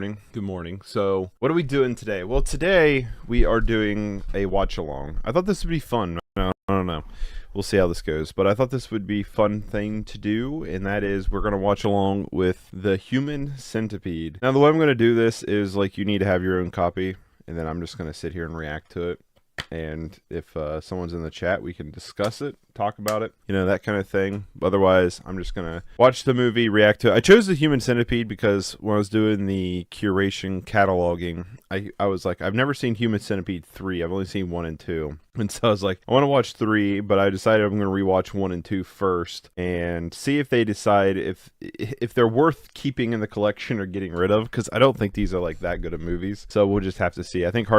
morning. Good morning. So, what are we doing today? Well, today we are doing a watch along. I thought this would be fun. I don't know. We'll see how this goes. But I thought this would be a fun thing to do, and that is we're going to watch along with the Human Centipede. Now, the way I'm going to do this is like you need to have your own copy, and then I'm just going to sit here and react to it. And if someone's in the chat, we can discuss it, talk about it, you know, that kind of thing. Otherwise, I'm just going to watch the movie, react to it. I chose the Human Centipede because when I was doing the curation cataloging, I was like, I've never seen Human Centipede 3. I've only seen 1 and 2. And so I was like, I want to watch 3, but I decided I'm going to rewatch 1 and 2 first and see if they decide if they're worth keeping in the collection or getting rid of, because I don't think these are like that good of movies. So we'll just have to see. I think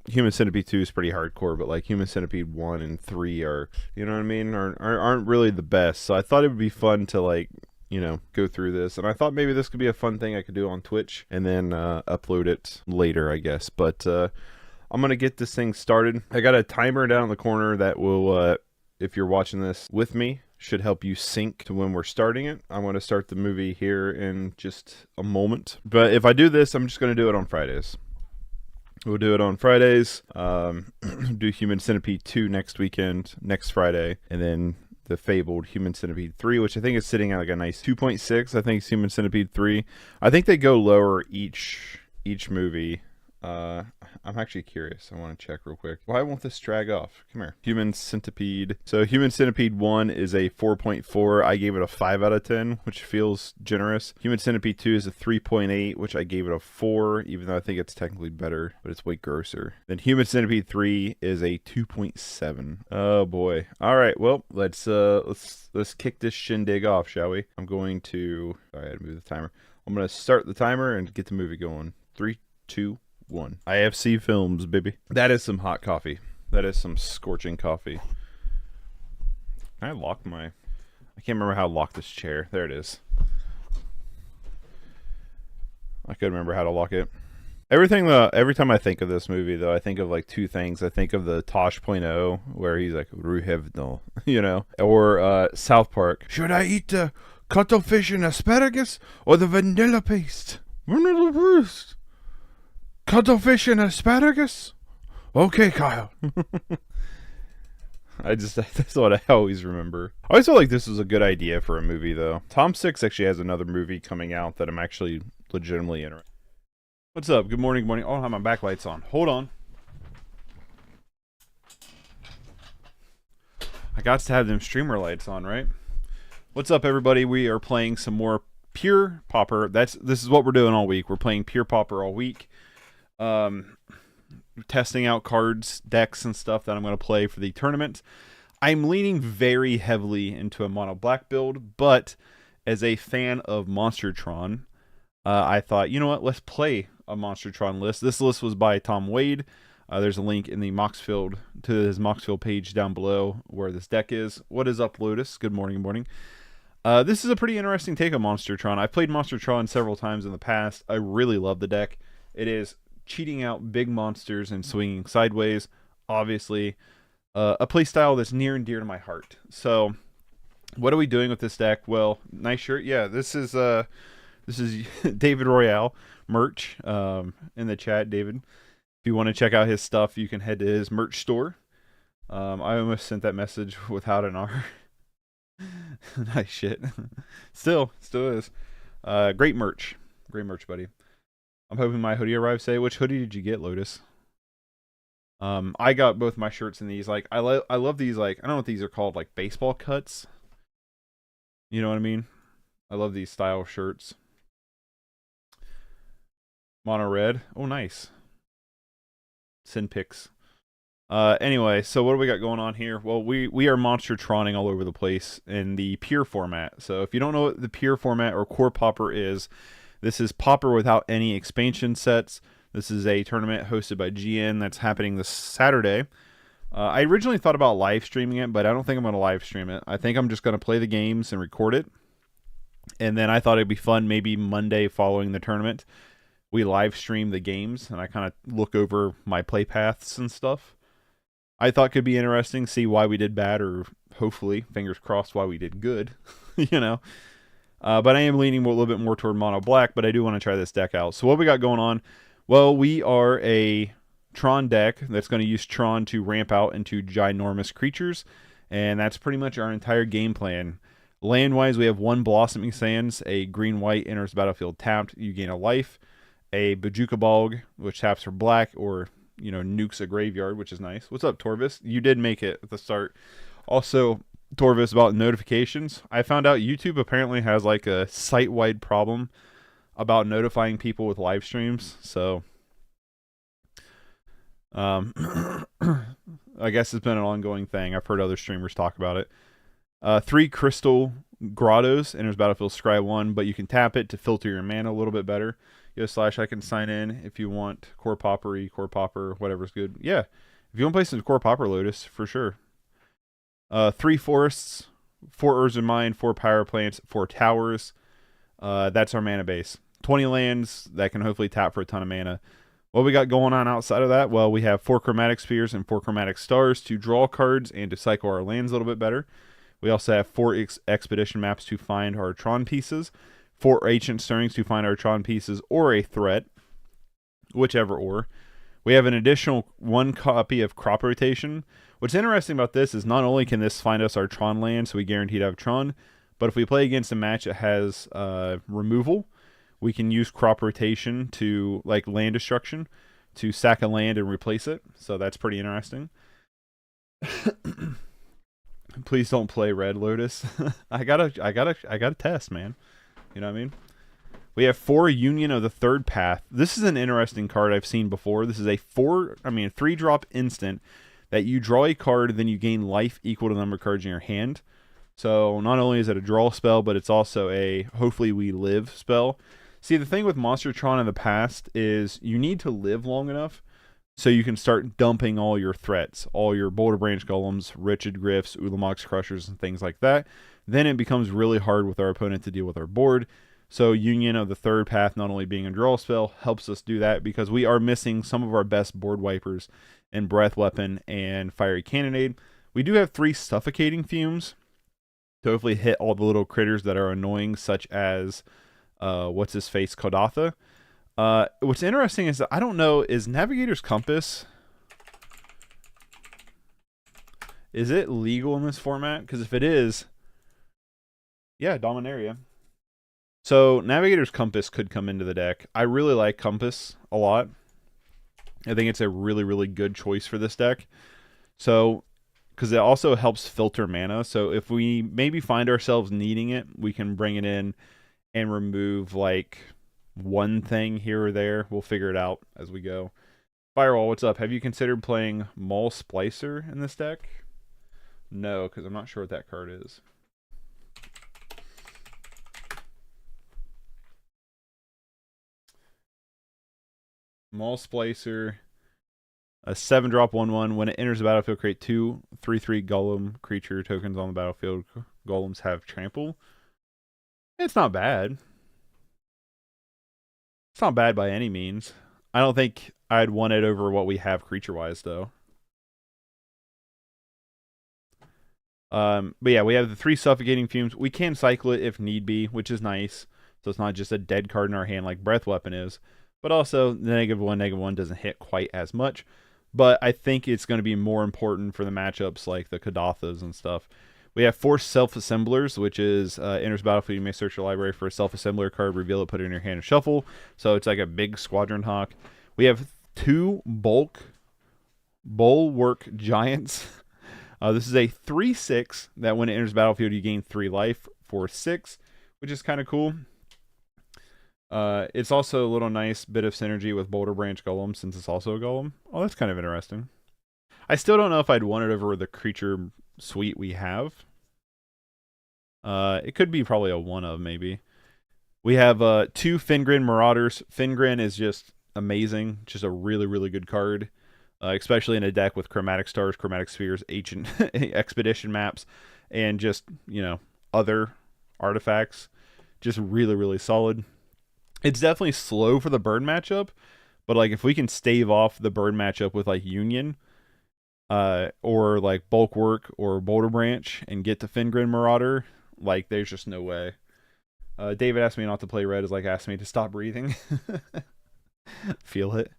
Human Centipede 2 is pretty hardcore, but like Human Centipede 1 and 3 are, you know what I mean, aren't really the best. So I thought it would be fun to like, you know, go through this, and I thought maybe this could be a fun thing I could do on Twitch and then upload it later, I guess. But I'm gonna get this thing started. I got a timer down in the corner that will, if you're watching this with me, should help you sync to when we're starting it. I'm going to start the movie here in just a moment. But if I do this, I'm just going to do it on Fridays. We'll do it on Fridays. Do Human Centipede 2 next Friday, and then the fabled Human Centipede 3, which I think is sitting at like a nice 2.6. I think it's Human Centipede 3. I think they go lower each movie. I'm actually curious. I want to check real quick. Why won't this drag off? Come here. Human Centipede. So Human Centipede 1 is a 4.4. I gave it a 5 out of 10, which feels generous. Human Centipede 2 is a 3.8, which I gave it a 4, even though I think it's technically better, but it's way grosser. Then Human Centipede 3 is a 2.7. Oh boy. All right. Well, let's kick this shindig off, shall we? I'm going to, sorry, I had to move the timer. I'm going to start the timer and get the movie going. 3, 2, 1. IFC Films, baby. That is some hot coffee. That is some scorching coffee. I locked my... I can't remember how to lock this chair. There it is. I couldn't remember how to lock it. Every time I think of this movie, though, I think of like two things. I think of the Tosh.0, where he's like, Ruhevno, you know? Or South Park. Should I eat the cuttlefish and asparagus or the vanilla paste? Vanilla paste. Cuttlefish and asparagus? Okay, Kyle. That's what I always remember. I always felt like this was a good idea for a movie, though. Tom Six actually has another movie coming out that I'm actually legitimately interested in. What's up? Good morning, morning. Oh, I don't have my backlights on. Hold on. I got to have them streamer lights on, right? What's up, everybody? We are playing some more Pure Pauper. This is what we're doing all week. We're playing Pure Pauper all week. Testing out cards, decks, and stuff that I'm going to play for the tournament. I'm leaning very heavily into a mono black build, but as a fan of Monster Tron, I thought, you know what, let's play a Monster Tron list. This list was by Tom Wade. There's a link in the Moxfield to his Moxfield page down below where this deck is. What is up, Lotus? Good morning, morning. This is a pretty interesting take on Monster Tron. I've played Monster Tron several times in the past. I really love the deck. It is cheating out big monsters and swinging sideways. Obviously, a playstyle that's near and dear to my heart. So, what are we doing with this deck? Well, nice shirt. Yeah, this is David Royale merch in the chat, David. If you want to check out his stuff, you can head to his merch store. I almost sent that message without an R. Nice shit. Still is. Great merch, buddy. I'm hoping my hoodie arrives today. Which hoodie did you get, Lotus? I got both my shirts in these. Like, I love these, like, I don't know what these are called, like baseball cuts. You know what I mean? I love these style shirts. Mono red. Oh, nice. Send pics. Anyway, so what do we got going on here? Well, we are Monster Troning all over the place in the Pure format. So if you don't know what the Pure format or Core Pauper is, this is Pauper without any expansion sets. This is a tournament hosted by GN that's happening this Saturday. I originally thought about live streaming it, but I don't think I'm going to live stream it. I think I'm just going to play the games and record it. And then I thought it'd be fun maybe Monday following the tournament, we live stream the games and I kind of look over my play paths and stuff. I thought could be interesting, see why we did bad, or hopefully, fingers crossed, why we did good, you know. But I am leaning a little bit more toward mono black, but I do want to try this deck out. So what we got going on? Well, we are a Tron deck that's going to use Tron to ramp out into ginormous creatures, and that's pretty much our entire game plan. Land-wise, we have one Blossoming Sands, a green-white enters the battlefield tapped, you gain a life, a Bojuka Bog, which taps for black, or, you know, nukes a graveyard, which is nice. What's up, Torvis? You did make it at the start. Also, Torvis, about notifications. I found out YouTube apparently has like a site-wide problem about notifying people with live streams, so I guess it's been an ongoing thing. I've heard other streamers talk about it. 3 Crystal Grottos enters battlefield, scry 1, but you can tap it to filter your mana a little bit better. Yo, Slash, I can sign in if you want Core Pauper, Core Pauper, whatever's good. Yeah, if you want to play some Core Pauper Lotus, for sure. 3 Forests, 4 Urza Mine, 4 Power Plants, 4 Towers. That's our mana base. 20 lands that can hopefully tap for a ton of mana. What we got going on outside of that? Well, we have 4 Chromatic Spheres and 4 Chromatic Stars to draw cards and to cycle our lands a little bit better. We also have 4 Expedition Maps to find our Tron pieces, 4 Ancient Stirrings to find our Tron pieces, or a threat, whichever or. We have an additional 1 copy of Crop Rotation. What's interesting about this is not only can this find us our Tron land, so we guarantee to have Tron, but if we play against a match that has removal, we can use Crop Rotation to, like land destruction, to sack a land and replace it. So that's pretty interesting. Please don't play Red Lotus. I gotta test, man. You know what I mean? We have 4 Union of the Third Path. This is an interesting card I've seen before. This is a 3-drop instant that you draw a card, then you gain life equal to the number of cards in your hand. So not only is it a draw spell, but it's also a hopefully we live spell. See, the thing with Monster Tron in the past is you need to live long enough so you can start dumping all your threats, all your Boulder Branch Golems, Wretched Grifts, Ulamox Crushers, and things like that. Then it becomes really hard with our opponent to deal with our board. So Union of the Third Path, not only being a draw spell, helps us do that because we are missing some of our best board wipers in Breath Weapon and Fiery Cannonade. We do have 3 Suffocating Fumes to hopefully hit all the little critters that are annoying, such as, what's-his-face, Kodatha. What's interesting is that I don't know, is Navigator's Compass, is it legal in this format? Because if it is, yeah, Dominaria. So Navigator's Compass could come into the deck. I really like Compass a lot. I think it's a really, really good choice for this deck. So, because it also helps filter mana. So if we maybe find ourselves needing it, we can bring it in and remove like one thing here or there. We'll figure it out as we go. Firewall, what's up? Have you considered playing Maul Splicer in this deck? No, because I'm not sure what that card is. Maul Splicer, a 7-drop 1/1. When it enters the battlefield, create 2 3/3 Golem creature tokens on the battlefield. Golems have trample. It's not bad. It's not bad by any means. I don't think I'd want it over what we have creature-wise, though. But yeah, we have the 3 Suffocating Fumes. We can cycle it if need be, which is nice. So it's not just a dead card in our hand like Breath Weapon is. But also, the -1/-1 doesn't hit quite as much. But I think it's going to be more important for the matchups like the Kadathas and stuff. We have 4 Self-Assemblers, which is enters battlefield. You may search your library for a Self-Assembler card, reveal it, put it in your hand, and shuffle. So it's like a big Squadron Hawk. We have 2 Bulwark Giants. This is a 3/6 that when it enters battlefield, you gain 3 life for 6, which is kind of cool. It's also a little nice bit of synergy with Boulder Branch Golem since it's also a Golem. Oh, that's kind of interesting. I still don't know if I'd want it over the creature suite we have. It could be probably a 1-of maybe. We have 2 Fingrin Marauders. Fingrin is just amazing. Just a really, really good card. Especially in a deck with Chromatic Stars, Chromatic Spheres, Ancient Expedition Maps, and just, you know, other artifacts. Just really, really solid. It's definitely slow for the bird matchup, but like if we can stave off the bird matchup with like Union, or like Bulwark or Boulder Branch and get to Fingrin Marauder, like there's just no way. David asked me not to play red is like asking me to stop breathing. Feel it.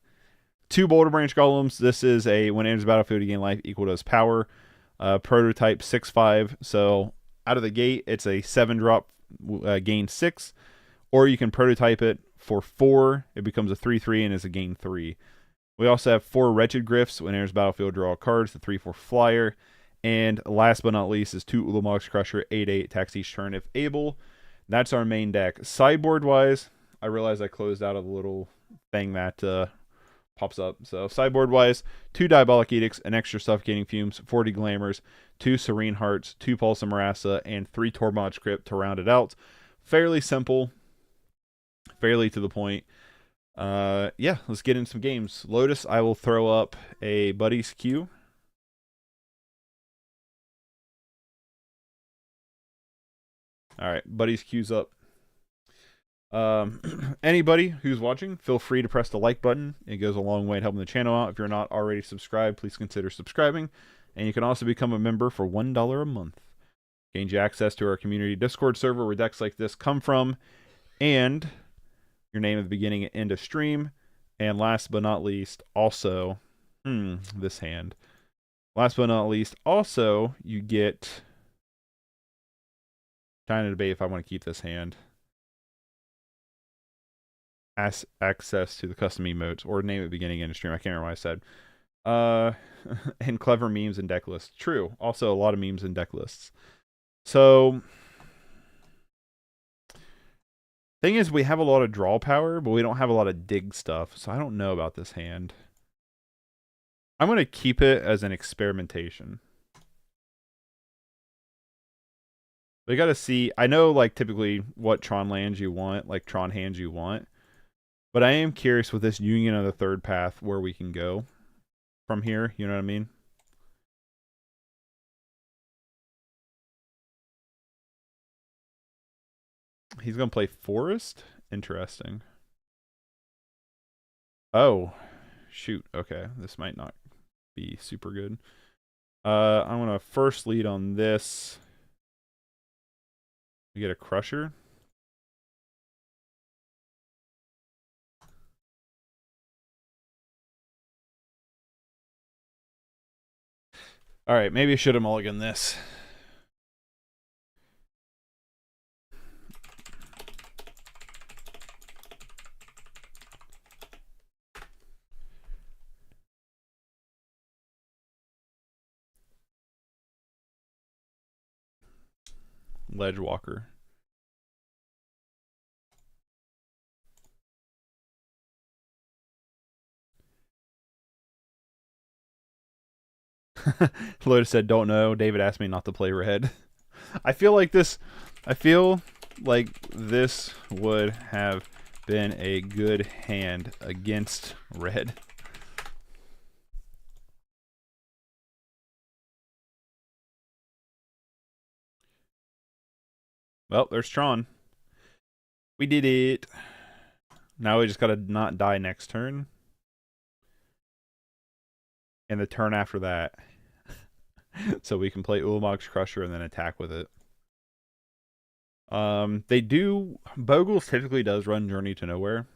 2 Boulder Branch Golems. This is a when it enters the battlefield, you gain life equal to its power. Prototype 6/5. So out of the gate, it's a 7-drop, gain 6. Or you can prototype it for 4. It becomes a 3/3 and is a gain 3. We also have 4 Wretched Gryphs. When it enters battlefield, draw cards. The 3/4 flyer. And last but not least is 2 Ulamog's Crusher, 8/8, attacks each turn if able. That's our main deck. Sideboard wise, I realized I closed out a little thing that pops up. So sideboard wise, 2 Diabolic Edicts, an extra Suffocating Fumes, 40 Glamours, 2 Serene Hearts, 2 Pulse of Marassa, and 3 Tormod's Crypt to round it out. Fairly simple, fairly to the point. Yeah, let's get in some games. Lotus, I will throw up a buddy's queue. All right, buddy's queue's up. Anybody who's watching, feel free to press the like button. It goes a long way in helping the channel out. If you're not already subscribed, please consider subscribing. And you can also become a member for $1 a month. Gains you access to our community Discord server where decks like this come from. And your name at the beginning and end of stream. And last but not least, also, this hand. Last but not least, also, you get... Trying to debate if I want to keep this hand. Access to the custom emotes or name at the beginning and stream. I can't remember what I said. And clever memes and deck lists. True. Also, a lot of memes and deck lists. So, thing is, we have a lot of draw power, but we don't have a lot of dig stuff. So I don't know about this hand. I'm going to keep it as an experimentation. We got to see. I know, like, typically what Tron lands you want, like Tron hands you want. But I am curious with this Union of the Third Path where we can go from here. You know what I mean? He's going to play Forest? Interesting. Oh, shoot. Okay, this might not be super good. I'm going to first lead on this. We get a Crusher. All right, maybe I should have mulliganed this. Ledgewalker. Lotus said, don't know. David asked me not to play red. I feel like this would have been a good hand against red. Well, there's Tron. We did it. Now we just gotta not die next turn. And the turn after that. So we can play Ulamog's Crusher and then attack with it. Bogles typically does run Journey to Nowhere.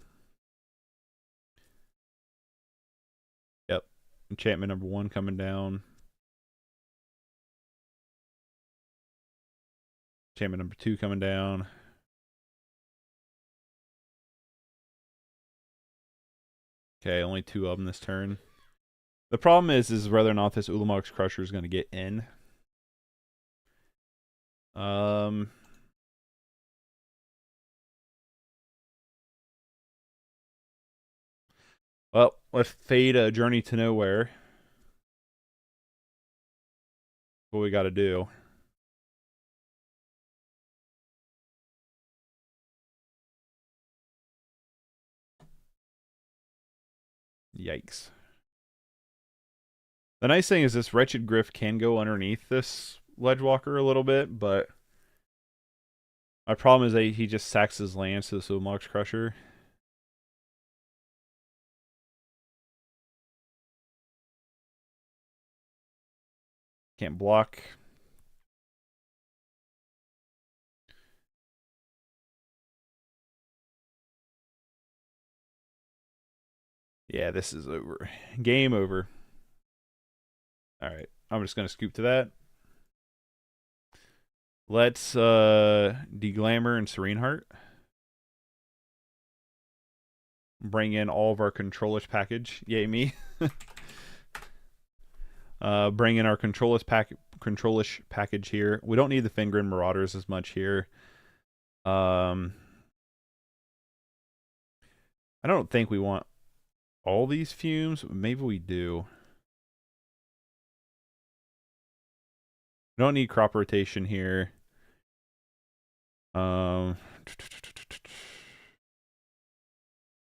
Yep. Enchantment number 1 coming down. Enchantment number 2 coming down. Okay, only 2 of them this turn. The problem is whether or not this Ulamog's Crusher is going to get in. Well, let's fade a Journey to Nowhere. What we got to do. Yikes. The nice thing is this Wretched Gryph can go underneath this Ledgewalker a little bit, but my problem is that he just sacks his lands to the Ulamog's Crusher. Can't block. Yeah, this is over. Game over. All right, I'm just gonna scoop to that. Let's deglamour and Serene Heart. Bring in all of our controlish package. Yay me. Bring in our controlish package here. We don't need the Fingrin Marauders as much here. I don't think we want all these fumes. Maybe we do. We don't need crop rotation here.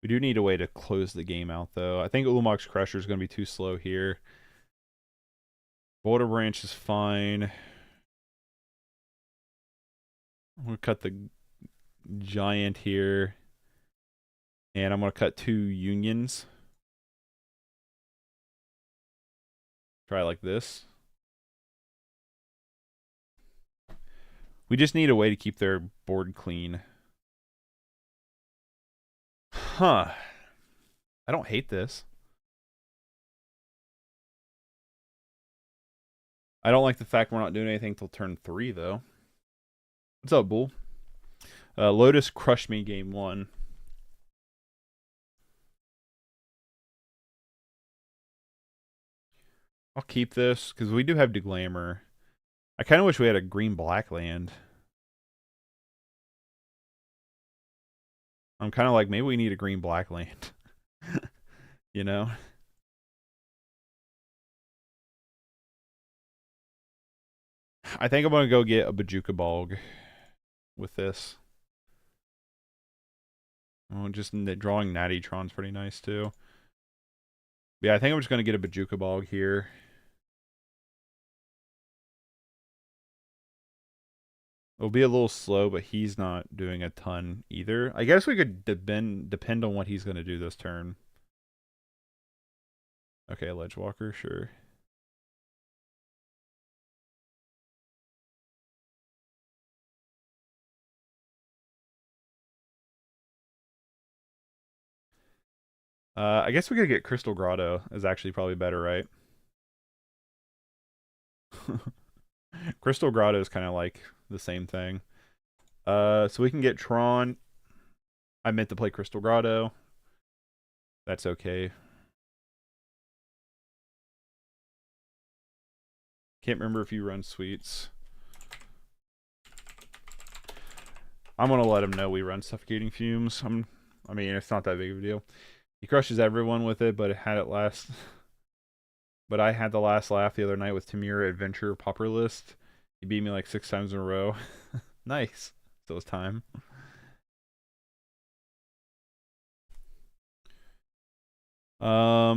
We do need a way to close the game out, though. I think Ulamog's Crusher is going to be too slow here. Boulder Branch is fine. I'm going to cut the Giant here. And I'm going to cut 2 Unions. Try like this. We just need a way to keep their board clean. Huh. I don't hate this. I don't like the fact we're not doing anything till turn 3, though. What's up, Bull? Lotus crushed me game 1. I'll keep this, because we do have Deglamour. I kind of wish we had a green-black land. I'm kind of like, maybe we need a green-black land. You know? I think I'm going to go get a Bajuka Bog with this. Oh, just drawing Natty Tron's pretty nice, too. Yeah, I think I'm just going to get a Bajuka Bog here. It'll be a little slow, but he's not doing a ton either. I guess we could depend on what he's going to do this turn. Okay, Ledgewalker, sure. I guess we could get Crystal Grotto is actually probably better, right? Crystal Grotto is kind of like the same thing. So we can get Tron. I meant to play Crystal Grotto. That's okay. Can't remember if you run sweets. I'm gonna let him know we run Suffocating Fumes. I mean, it's not that big of a deal. He crushes everyone with it, but it had it last. But I had the last laugh the other night with Tamira Adventure Pauper List. He beat me like 6 times in a row. Nice. So it's time. All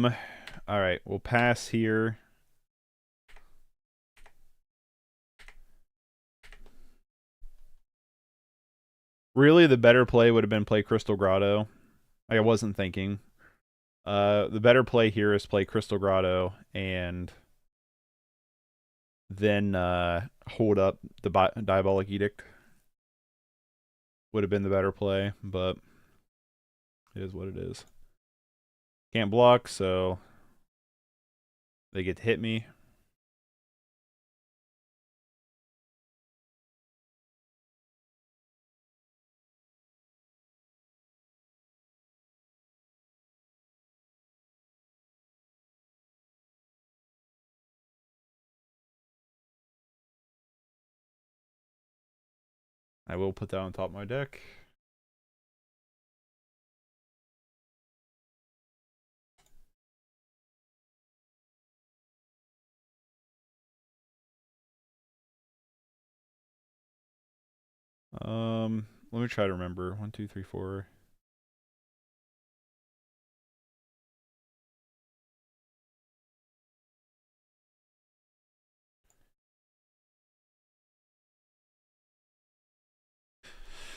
right, we'll pass here. Really, the better play would have been play Crystal Grotto. I wasn't thinking. The better play here is play Crystal Grotto and then hold up the Diabolic Edict. Would have been the better play, but it is what it is. Can't block, so they get to hit me. I will put that on top of my deck. Let me try to remember. 1, 2, 3, 4.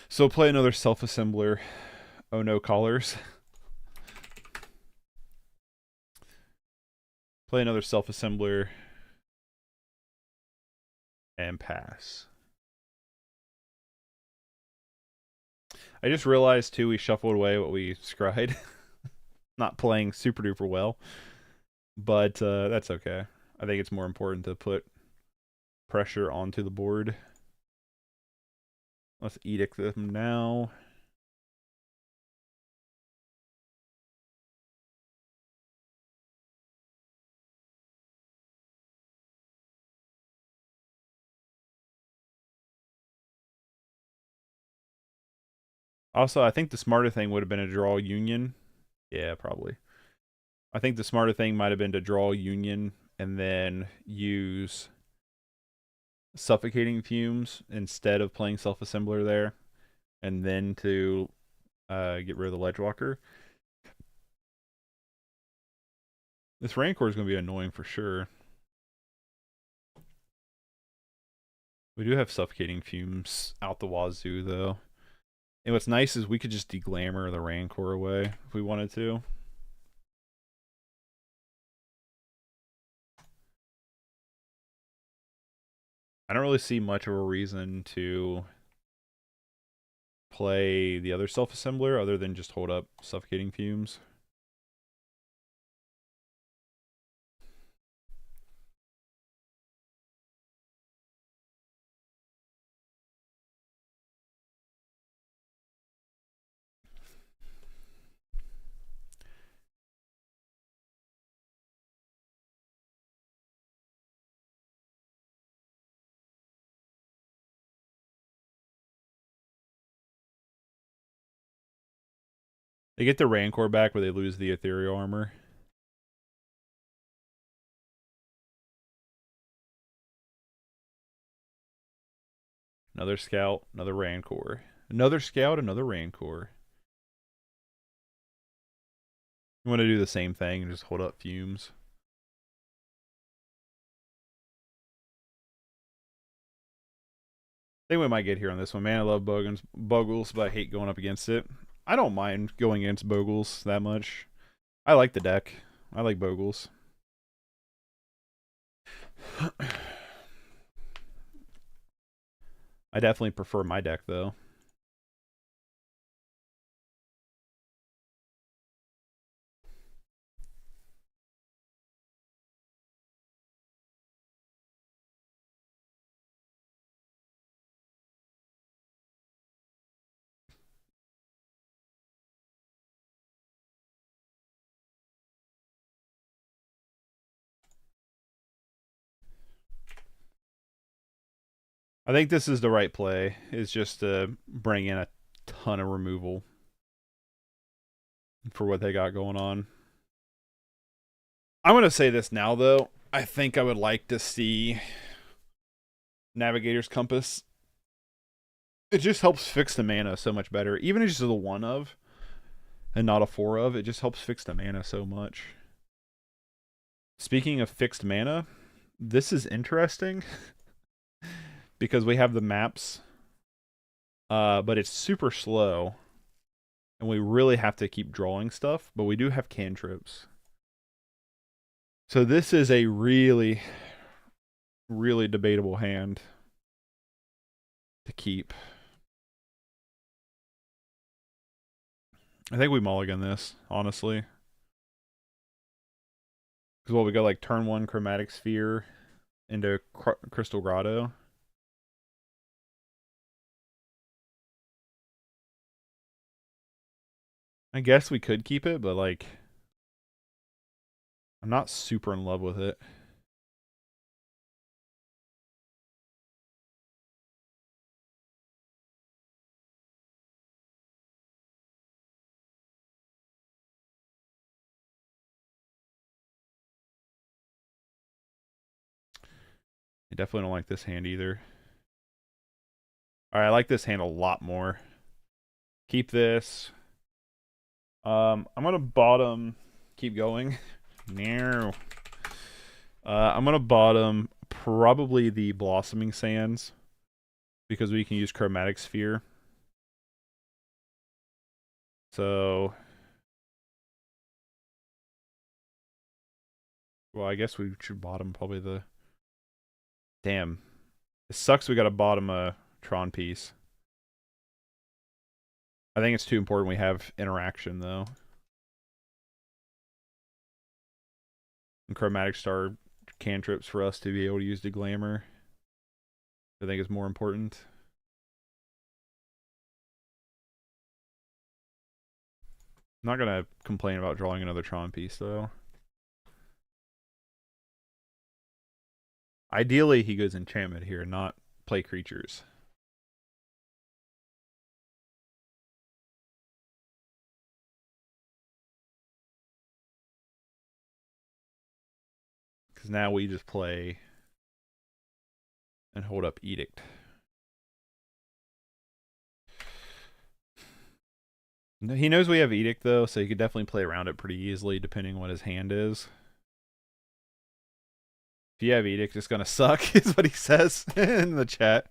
So play another self-assembler. Oh no, callers. Play another self-assembler. And pass. I just realized too we shuffled away what we scried. not playing super duper well, but that's okay. I think it's more important to put pressure onto the board. Let's edict them now. Also, I think the smarter thing would have been to draw Union. Yeah, probably. I think the smarter thing might have been to draw Union and then use Suffocating Fumes instead of playing Self-Assembler there, and then to get rid of the Ledgewalker. This Rancor is going to be annoying for sure. We do have Suffocating Fumes out the wazoo, though. And what's nice is we could just deglamour the Rancor away if we wanted to. I don't really see much of a reason to play the other Self-Assembler other than just hold up Suffocating Fumes. They get the Rancor back where they lose the Ethereal Armor. Another Scout, another Rancor. Another Scout, another Rancor. You want to do the same thing and just hold up Fumes. I think we might get here on this one. Man, I love Bogles, but I hate going up against it. I don't mind going against Bogles that much. I like the deck. I like Bogles. I definitely prefer my deck, though. I think this is the right play, is just to bring in a ton of removal for what they got going on. I'm going to say this now, though. I think I would like to see Navigator's Compass. It just helps fix the mana so much better. Even if it's just a 1 of and not a 4 of, it just helps fix the mana so much. Speaking of fixed mana, this is interesting because we have the maps, but it's super slow, and we really have to keep drawing stuff, but we do have cantrips. So this is a really, really debatable hand to keep. I think we mulligan this, honestly. Because, well, we got like turn 1 Chromatic Sphere into Crystal Grotto. I guess we could keep it, but like, I'm not super in love with it. I definitely don't like this hand either. Alright, I like this hand a lot more. Keep this. I'm gonna bottom. Keep going. No. I'm gonna bottom probably the Blossoming Sands because we can use Chromatic Sphere. So, well, I guess we should bottom probably the. Damn, it sucks. We got to bottom a Tron piece. I think it's too important we have interaction though. And Chromatic Star cantrips for us to be able to use the Glamour. I think is more important. I'm not gonna complain about drawing another Tron piece though. Ideally, he goes enchantment here, not play creatures. Because now we just play and hold up Edict. He knows we have Edict though, so he could definitely play around it pretty easily depending on what his hand is. If you have Edict, it's gonna suck, is what he says in the chat.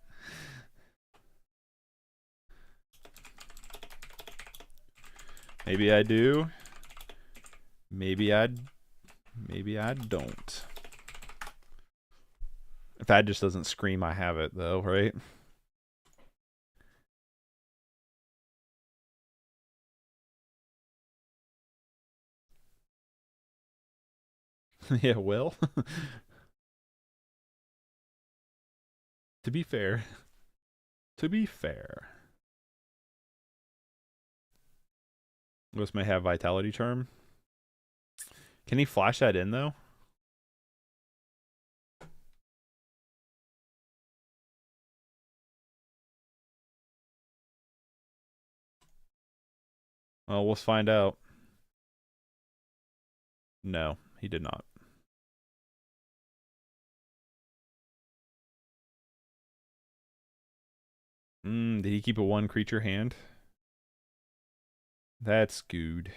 Maybe I do. Maybe I don't. If that just doesn't scream I have it though, right? Yeah, well. To be fair. This may have Vitality Charm. Can he flash that in though? Well, we'll find out. No, he did not. Did he keep a one creature hand? That's good.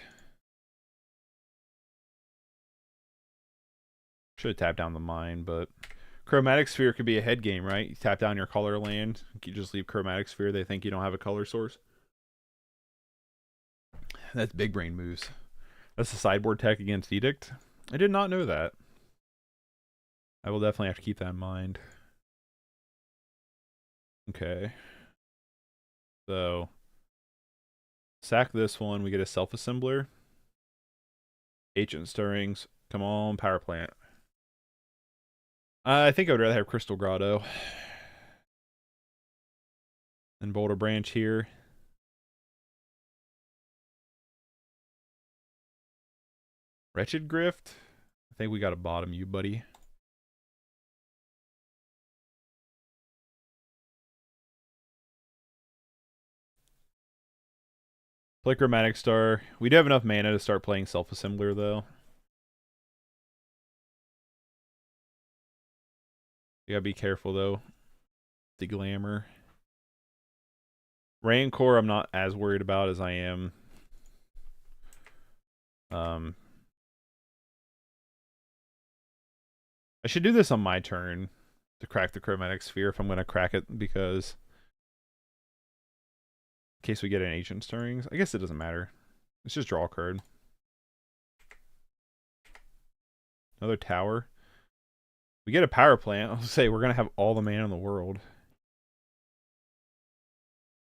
Should have tapped down the mine, but Chromatic Sphere could be a head game, right? You tap down your color land, you just leave Chromatic Sphere, they think you don't have a color source. That's big brain moves. That's the sideboard tech against Edict. I did not know that. I will definitely have to keep that in mind. Okay. So, sack this one, we get a self-assembler. Ancient Stirrings. Come on, Power Plant. I think I would rather have Crystal Grotto. And Boulder Branch here. Wretched Grift. I think we got to bottom you, buddy. Play Chromatic Star. We do have enough mana to start playing Self-Assembler, though. You gotta be careful, though. The Glamour. Rancor, I'm not as worried about as I am. I should do this on my turn to crack the Chromatic Sphere if I'm gonna crack it, because in case we get an Ancient Stirrings. I guess it doesn't matter. Let's just draw a card. Another tower. We get a power plant. I'll say we're gonna have all the mana in the world.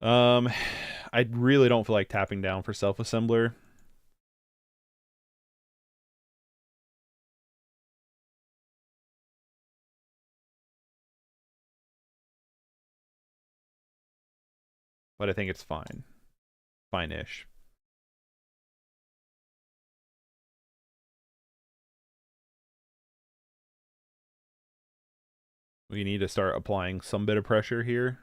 I really don't feel like tapping down for Self-Assembler. But I think it's fine. Fine-ish. We need to start applying some bit of pressure here.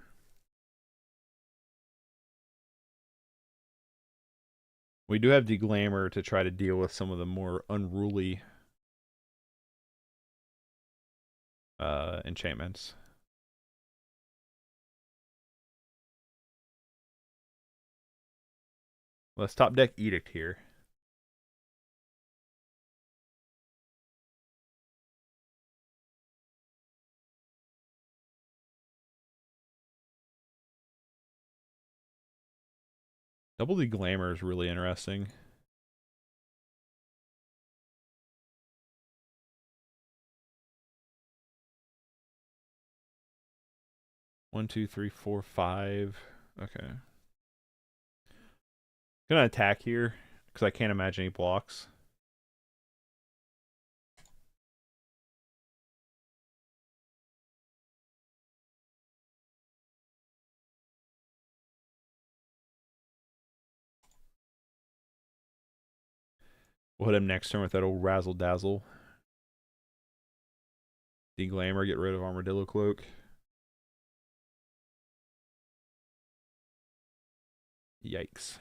We do have Deglamour to try to deal with some of the more unruly enchantments. Let's top deck Edict here. Double Deglamour is really interesting. One, two, three, four, five. Okay. Gonna attack here because I can't imagine any blocks. We'll hit him next turn with that old Razzle Dazzle. Deglamour, get rid of Armadillo Cloak. Yikes.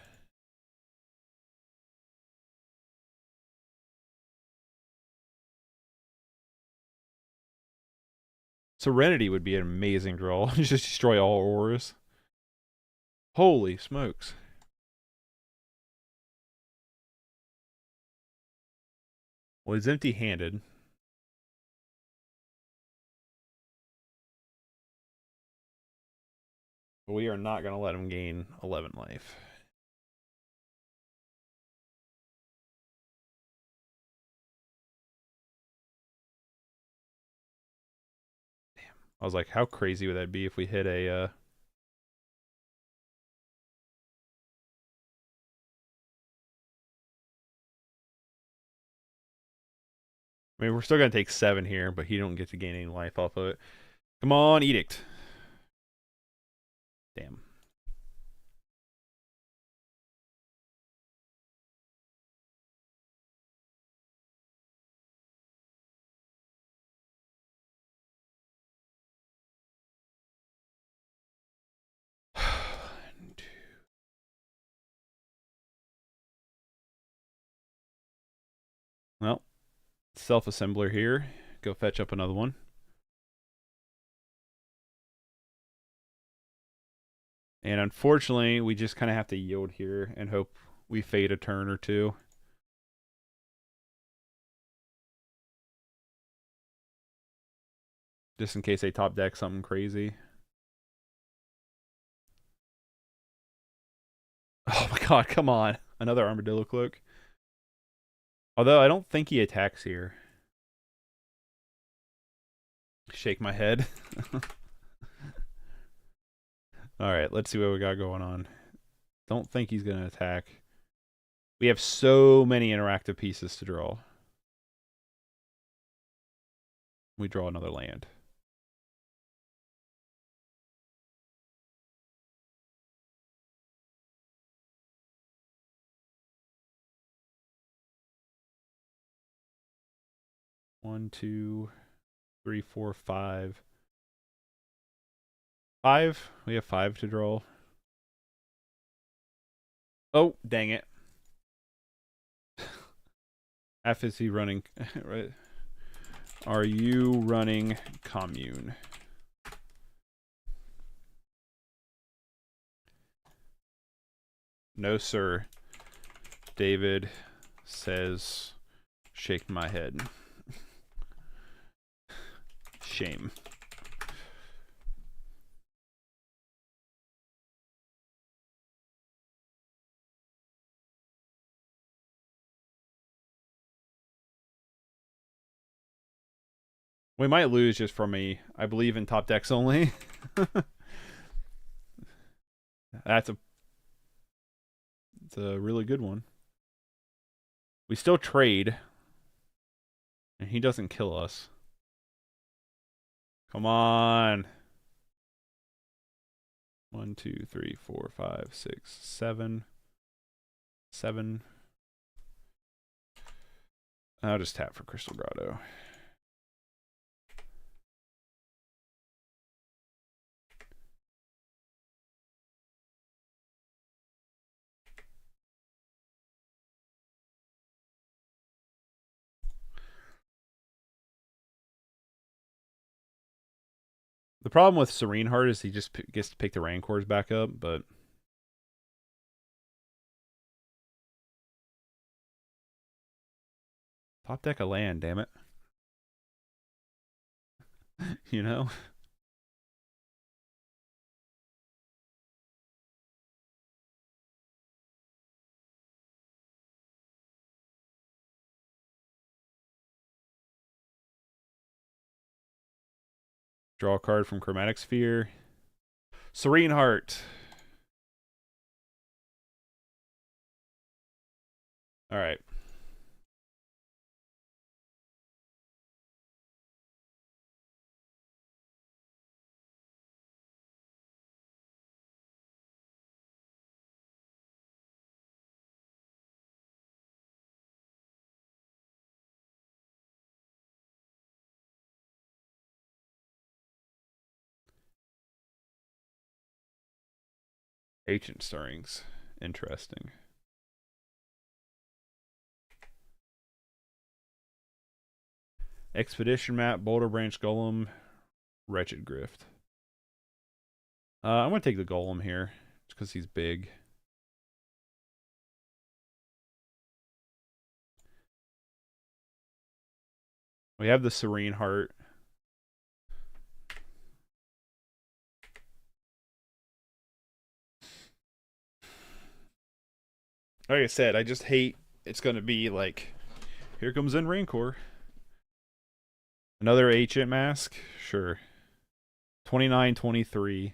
Serenity would be an amazing draw. Just destroy all auras. Holy smokes. Well, he's empty-handed. But we are not going to let him gain 11 life. Damn. I was like, how crazy would that be if we hit a... I mean, we're still going to take 7 here, but he don't get to gain any life off of it. Come on, Edict. Damn. Well, self-assembler here. Go fetch up another one. And unfortunately, we just kind of have to yield here and hope we fade a turn or two. Just in case they top deck something crazy. Oh my god, come on. Another Armadillo Cloak. Although I don't think he attacks here. Shake my head. Alright, let's see what we got going on. Don't think he's going to attack. We have so many interactive pieces to draw. We draw another land. One, two, three, four, five. 5? We have 5 to draw. Oh, dang it. F is he running? Right. Are you running commune? No, sir. David says, shake my head. Shame. We might lose just from I believe in top decks only. It's a really good one. We still trade. And he doesn't kill us. Come on. 1, 2, 3, 4, 5, 6, 7. 7. I'll just tap for Crystal Grotto. The problem with Serene Heart is he just gets to pick the Rancors back up, but top deck a land, damn it. You know? Draw a card from Chromatic Sphere. Serene Heart. All right. Ancient Stirrings. Interesting. Expedition map, Boulder Branch Golem, Wretched Grift. I'm going to take the Golem here, just because he's big. We have the Serene Heart. Like I said, I just hate it's going to be like, here comes in Rancor. Another Ancient Mask? Sure. 29-23.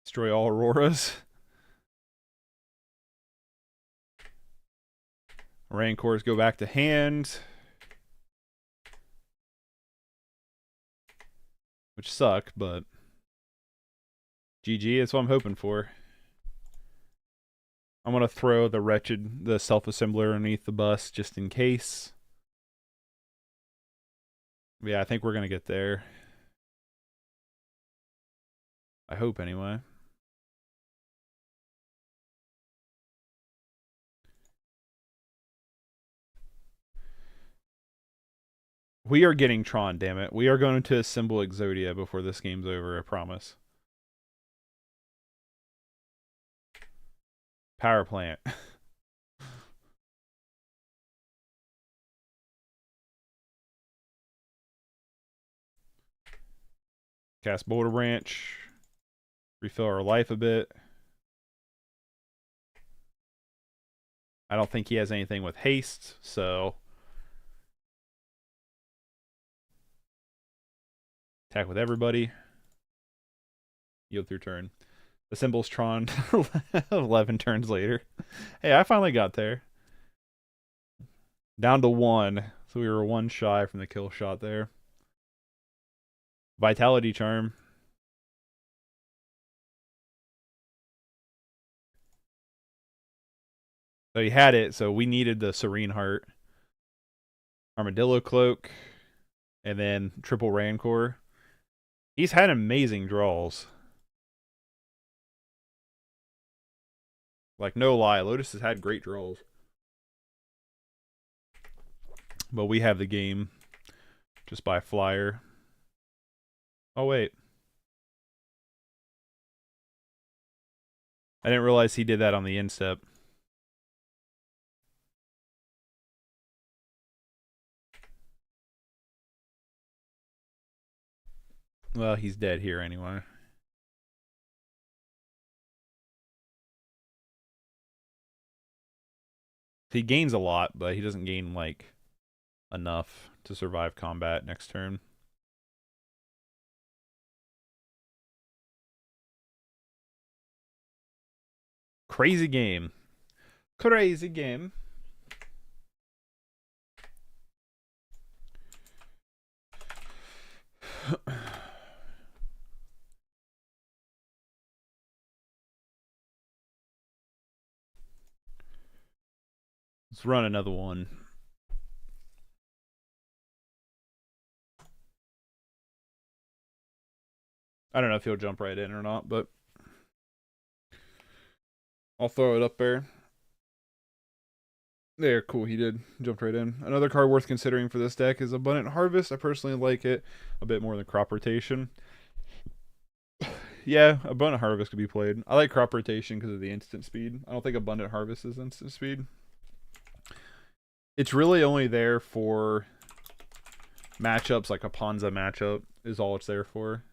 Destroy all Auroras. Rancors go back to hand. Which suck, but GG, that's what I'm hoping for. I'm going to throw the self-assembler underneath the bus just in case. Yeah, I think we're going to get there. I hope anyway. We are getting Tron, damn it. We are going to assemble Exodia before this game's over, I promise. Power plant. Cast Boulder Branch. Refill our life a bit. I don't think he has anything with haste, so attack with everybody. Yield through turn. Assembles Tron 11 turns later. Hey, I finally got there. Down to 1. So we were 1 shy from the kill shot there. Vitality Charm. So he had it, so we needed the Serene Heart. Armadillo Cloak. And then triple Rancor. He's had amazing draws. Like, no lie, Lotus has had great draws. But we have the game just by flyer. Oh, wait. I didn't realize he did that on the instep. Well, he's dead here anyway. He gains a lot, but he doesn't gain, like, enough to survive combat next turn. Crazy game. Crazy game. Let's run another one. I don't know if he'll jump right in or not, but I'll throw it up there. There, cool, he did. Jumped right in. Another card worth considering for this deck is Abundant Harvest. I personally like it a bit more than Crop Rotation. Yeah, Abundant Harvest could be played. I like Crop Rotation because of the instant speed. I don't think Abundant Harvest is instant speed. It's really only there for matchups, like a Ponza matchup is all it's there for.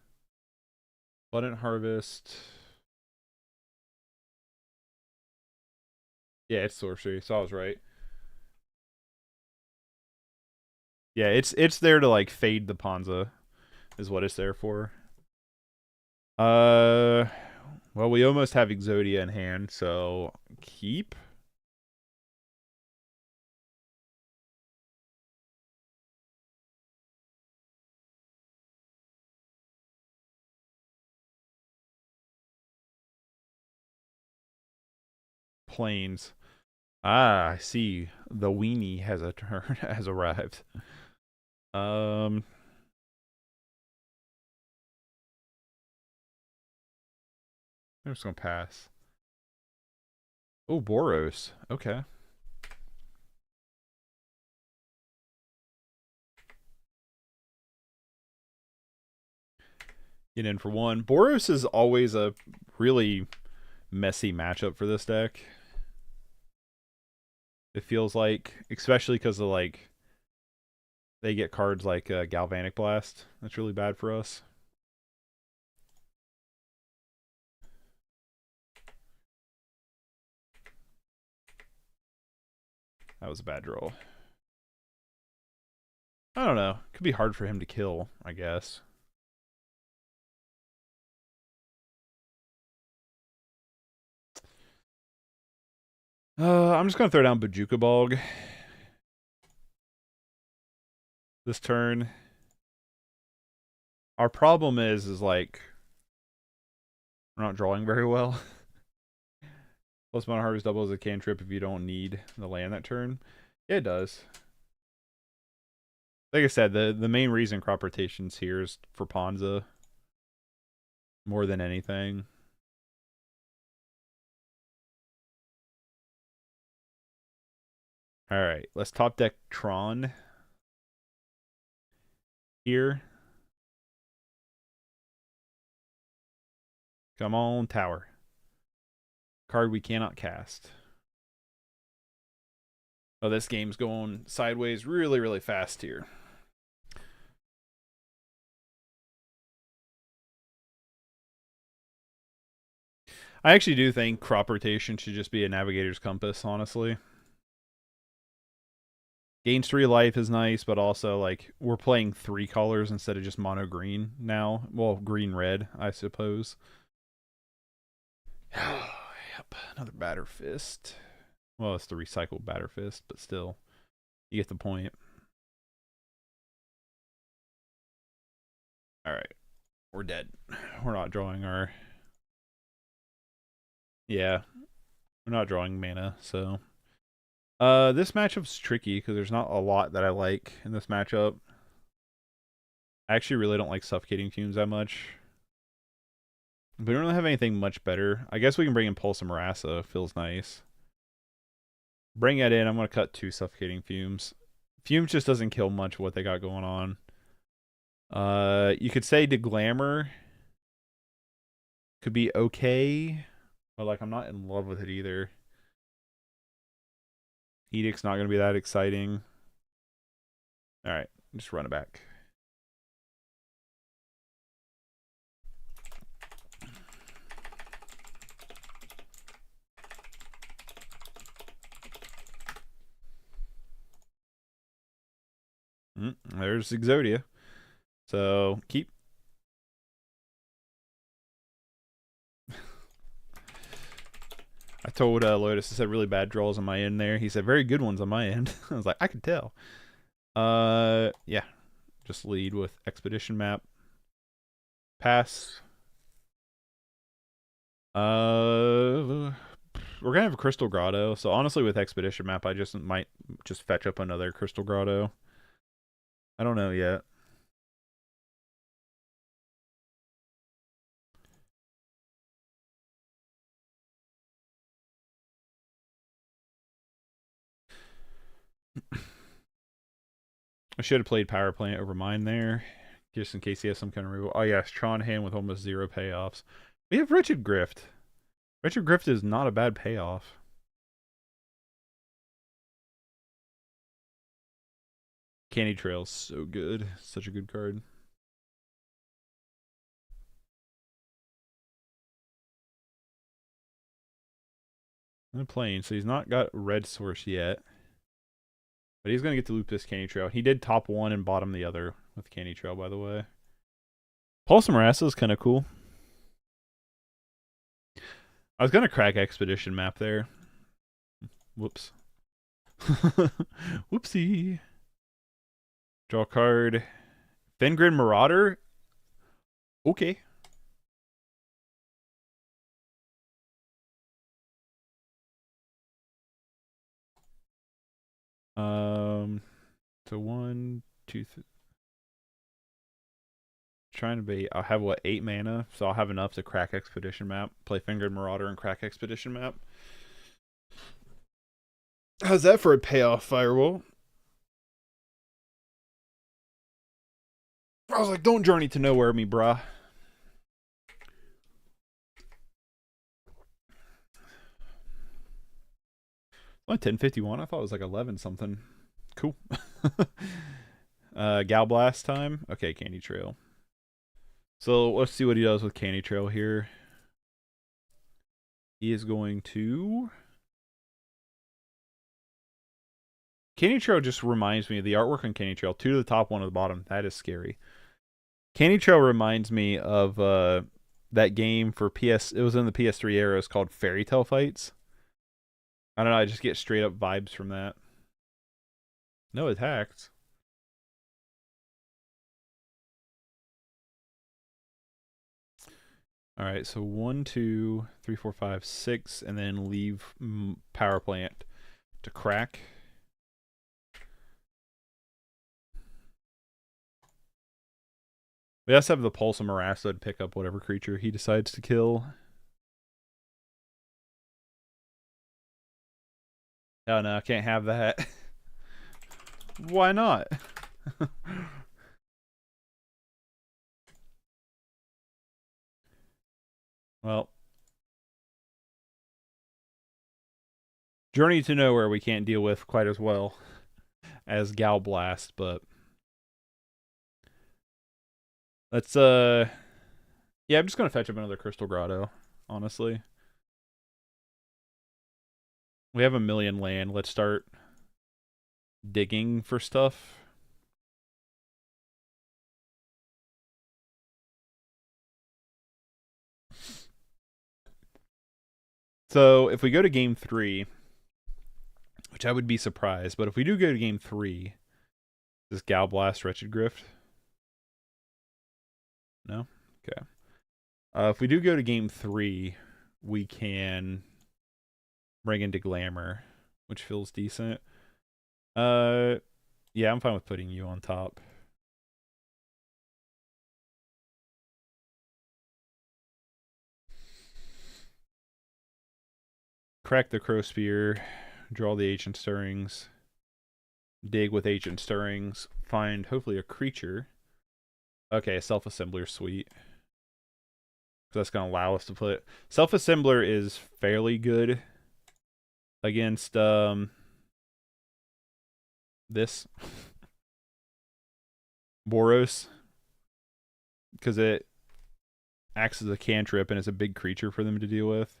Abundant Harvest. Yeah, it's sorcery, so I was right. Yeah, it's there to like fade the Ponza, is what it's there for. Well, we almost have Exodia in hand, so keep. Plains. Ah, I see. The weenie has a turn has arrived. I'm just gonna pass. Oh, Boros. Okay. Get in for one. Boros is always a really messy matchup for this deck. It feels like, especially because of like they get cards like Galvanic Blast. That's really bad for us. That was a bad draw. I don't know. Could be hard for him to kill, I guess. I'm just gonna throw down Bajuka Bog this turn. Our problem is like we're not drawing very well. Plus Mono Harvest double as a cantrip if you don't need the land that turn. Yeah, it does. Like I said, the main reason crop rotation's here is for Ponza more than anything. All right, let's top deck Tron here. Come on, Tower. Card we cannot cast. Oh, this game's going sideways really, really fast here. I actually do think crop rotation should just be a Navigator's Compass, honestly. Gains 3 life is nice, but also, like, we're playing 3 colors instead of just mono green now. Well, green-red, I suppose. Yep, another Batter Fist. Well, it's the recycled Batter Fist, but still, you get the point. Alright, we're dead. We're not drawing our... Yeah, we're not drawing mana, so... this matchup's tricky because there's not a lot that I like in this matchup. I actually really don't like Suffocating Fumes that much. We don't really have anything much better. I guess we can bring in Pulse and Marassa. Feels nice. Bring that in. I'm going to cut 2 Suffocating Fumes. Fumes just doesn't kill much of what they got going on. You could say Deglamour could be okay, but like I'm not in love with it either. Edict's not going to be that exciting. All right, just run it back. There's Exodia. So keep. I told Lotus, I said really bad draws on my end there. He said very good ones on my end. I was like, I could tell. Yeah. Just lead with Expedition Map. Pass. We're gonna have a Crystal Grotto. So honestly, with Expedition Map, I just might just fetch up another Crystal Grotto. I don't know yet. I should have played Power Plant over mine there, just in case he has some kind of reroll. Oh yes, Tron hand with almost 0 payoffs. We have Wretched Grift. Wretched Grift is not a bad payoff. Candy Trail's so good. Such a good card. I'm playing, so he's not got Red Source yet. But he's going to get to loop this Candy Trail. He did top 1 and bottom the other with Candy Trail, by the way. Pulse Marassa is kind of cool. I was going to crack Expedition Map there. Whoops. Whoopsie. Draw a card. Fengrid Marauder? Okay. So 1, 2, trying to be. I'll have what 8 mana, so I'll have enough to crack Expedition Map, play Fingered Marauder, and crack Expedition Map. How's that for a payoff, Firewall? I was like, don't journey to nowhere, me brah. Only 10:51. I thought it was like 11 something. Cool. Gal Blast time. Okay, Candy Trail. So let's see what he does with Candy Trail here. He is going to. Candy Trail just reminds me of the artwork on Candy Trail. 2 to the top, 1 to the bottom. That is scary. Candy Trail reminds me of that game for PS. It was in the PS3 era. It's called Fairy Tale Fights. I don't know. I just get straight up vibes from that. No attacks. All right, so 1, 2, 3, 4, 5, 6, and then leave power plant to crack. We also have the Pulse of Marassa to pick up whatever creature he decides to kill. Oh no, I can't have that. Why not? Well, Journey to Nowhere we can't deal with quite as well as Gal Blast, but let's yeah, I'm just gonna fetch up another Crystal Grotto, honestly. We have a million land. Let's start digging for stuff. So if we go to game 3, which I would be surprised, but if we do go to game 3, does Gal Blast Wretched Grift? No? Okay. If we do go to game 3, we can bring into Glamour, which feels decent. Yeah, I'm fine with putting you on top. Crack the Crow Spear, draw the Ancient Stirrings, dig with Ancient Stirrings, find hopefully a creature. Okay, a Self-Assembler, sweet. That's going to allow us to put... Self-Assembler is fairly good against this. Boros. Because it acts as a cantrip and it's a big creature for them to deal with.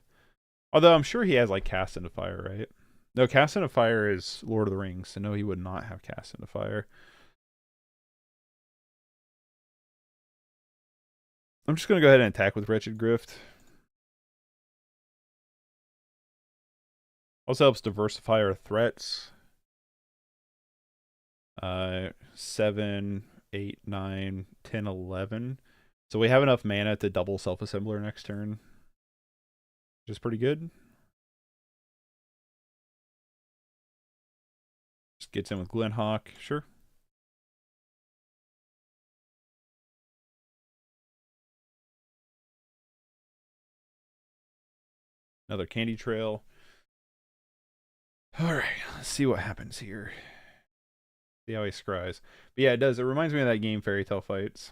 Although I'm sure he has like Cast into Fire, right? No, Cast into Fire is Lord of the Rings, so no, he would not have Cast into Fire. I'm just going to go ahead and attack with Wretched Grift. Also helps diversify our threats. 7, 8, 9, 10, 11. So we have enough mana to double Self-Assembler next turn, which is pretty good. Just gets in with Glenhawk, sure. Another Candy Trail. All right, let's see what happens here. See how he scries. But yeah, it does. It reminds me of that game Fairy Tale Fights,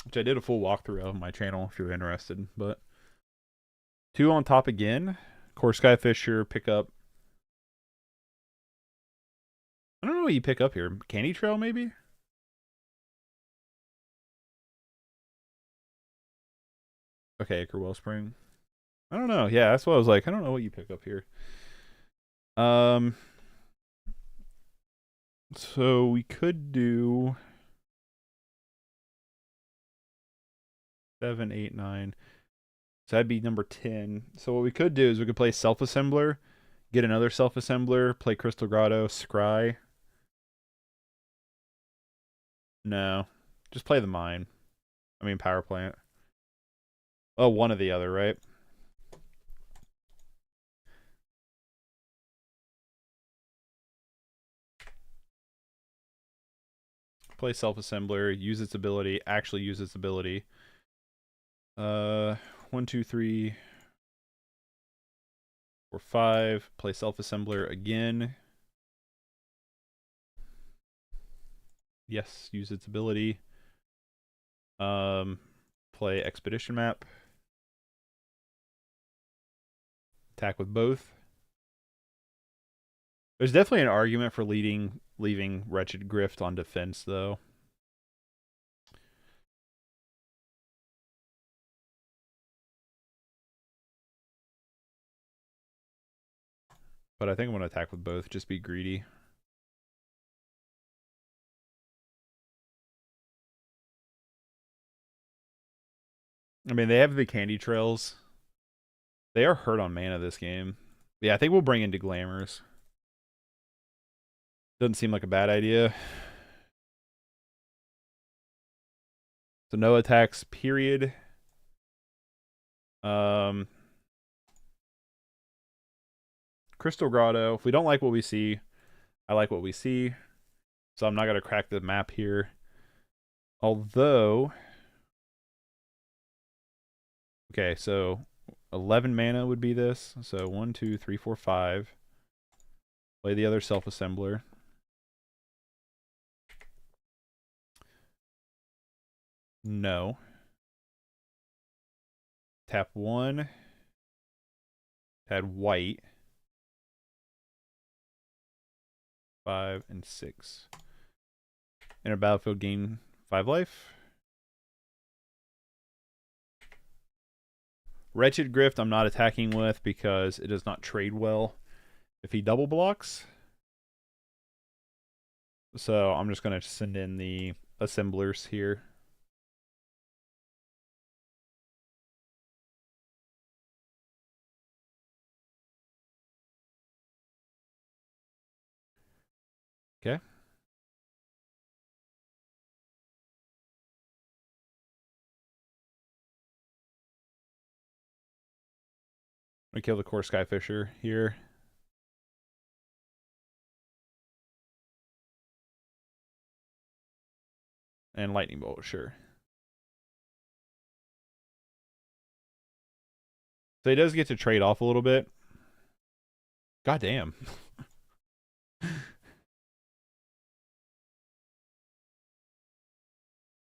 which I did a full walkthrough of on my channel if you're interested. But 2 on top again. Core Skyfisher, pick up. I don't know what you pick up here. Candy Trail, maybe? Okay, Acre Wellspring. I don't know. Yeah, that's what I was like. I don't know what you pick up here. So we could do 7, 8, 9. So that'd be number 10. So what we could do is we could play Self-Assembler, get another Self-Assembler, play Crystal Grotto, Scry. No. Just play the Mine. I mean, Power Plant. Oh, one or the other, right? play Self-Assembler, use its ability, actually use its ability. 1, 2, 3, 4, 5. Play Self-Assembler again. Yes, use its ability. Play Expedition Map. Attack with both. There's definitely an argument for leaving Wretched Grift on defense, though. But I think I'm going to attack with both. Just be greedy. I mean, they have the candy trails. They are hurt on mana this game. Yeah, I think we'll bring in Glamours. Doesn't seem like a bad idea. So no attacks, period. Crystal Grotto. If we don't like what we see, I like what we see. So I'm not going to crack the map here. Although... Okay, so 11 mana would be this. So 1, 2, 3, 4, 5. Play the other Self-Assembler. No. Tap 1. Add white. 5 and 6. Enter battlefield, gain 5 life. Wretched Grift I'm not attacking with because it does not trade well if he double blocks. So I'm just going to send in the assemblers here. Okay. I'm going to kill the Core Skyfisher here. And Lightning Bolt, sure. So he does get to trade off a little bit. God damn.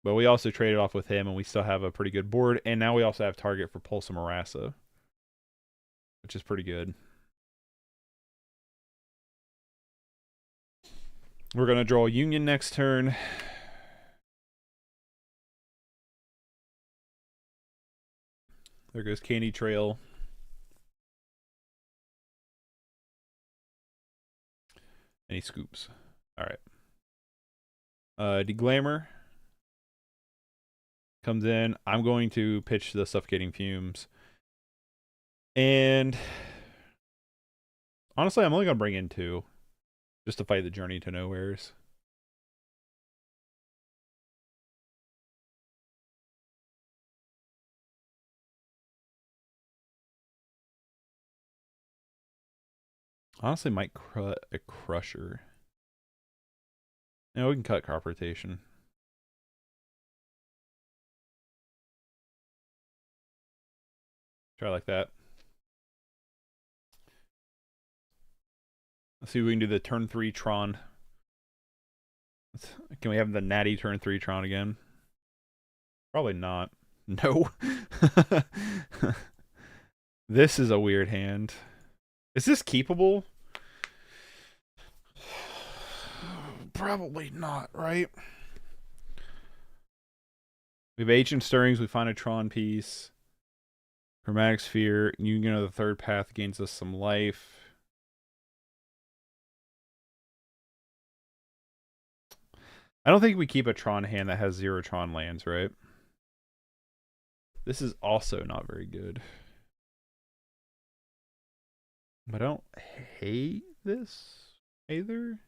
But we also traded off with him, and we still have a pretty good board. And now we also have target for Pulse and Marassa, which is pretty good. We're going to draw Union next turn. There goes Candy Trail. And he scoops. All right. Deglamour comes in. I'm going to pitch the Suffocating Fumes. And honestly, I'm only going to bring in 2 just to fight the Journey to Nowheres. Honestly, might cut a Crusher. Yeah, we can cut Crop Rotation. Try like that. Let's see if we can do the turn 3 Tron. Can we have the natty turn 3 Tron again? Probably not. No. This is a weird hand. Is this keepable? Probably not, right? We have Ancient Stirrings. We find a Tron piece. Chromatic Sphere. Union of the Third Path gains us some life. I don't think we keep a Tron hand that has 0 Tron lands, right? This is also not very good. But I don't hate this either.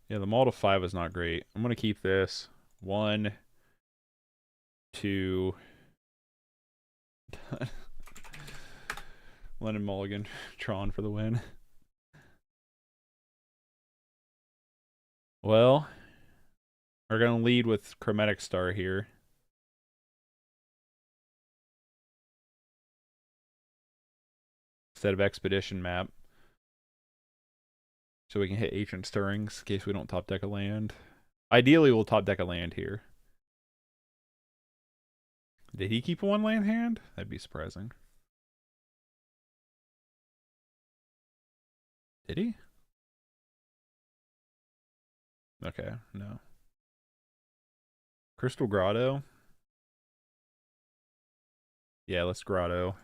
Yeah, the Maul to 5 is not great. I'm going to keep this. 1, 2. Lennon Mulligan, Tron for the win. Well, we're going to lead with Chromatic Star here. Instead of Expedition map. So we can hit Ancient Stirrings in case we don't top deck a land. Ideally, we'll top deck a land here. Did he keep a 1 land hand? That'd be surprising. Did he? Okay, no. Crystal Grotto. Yeah, let's Grotto.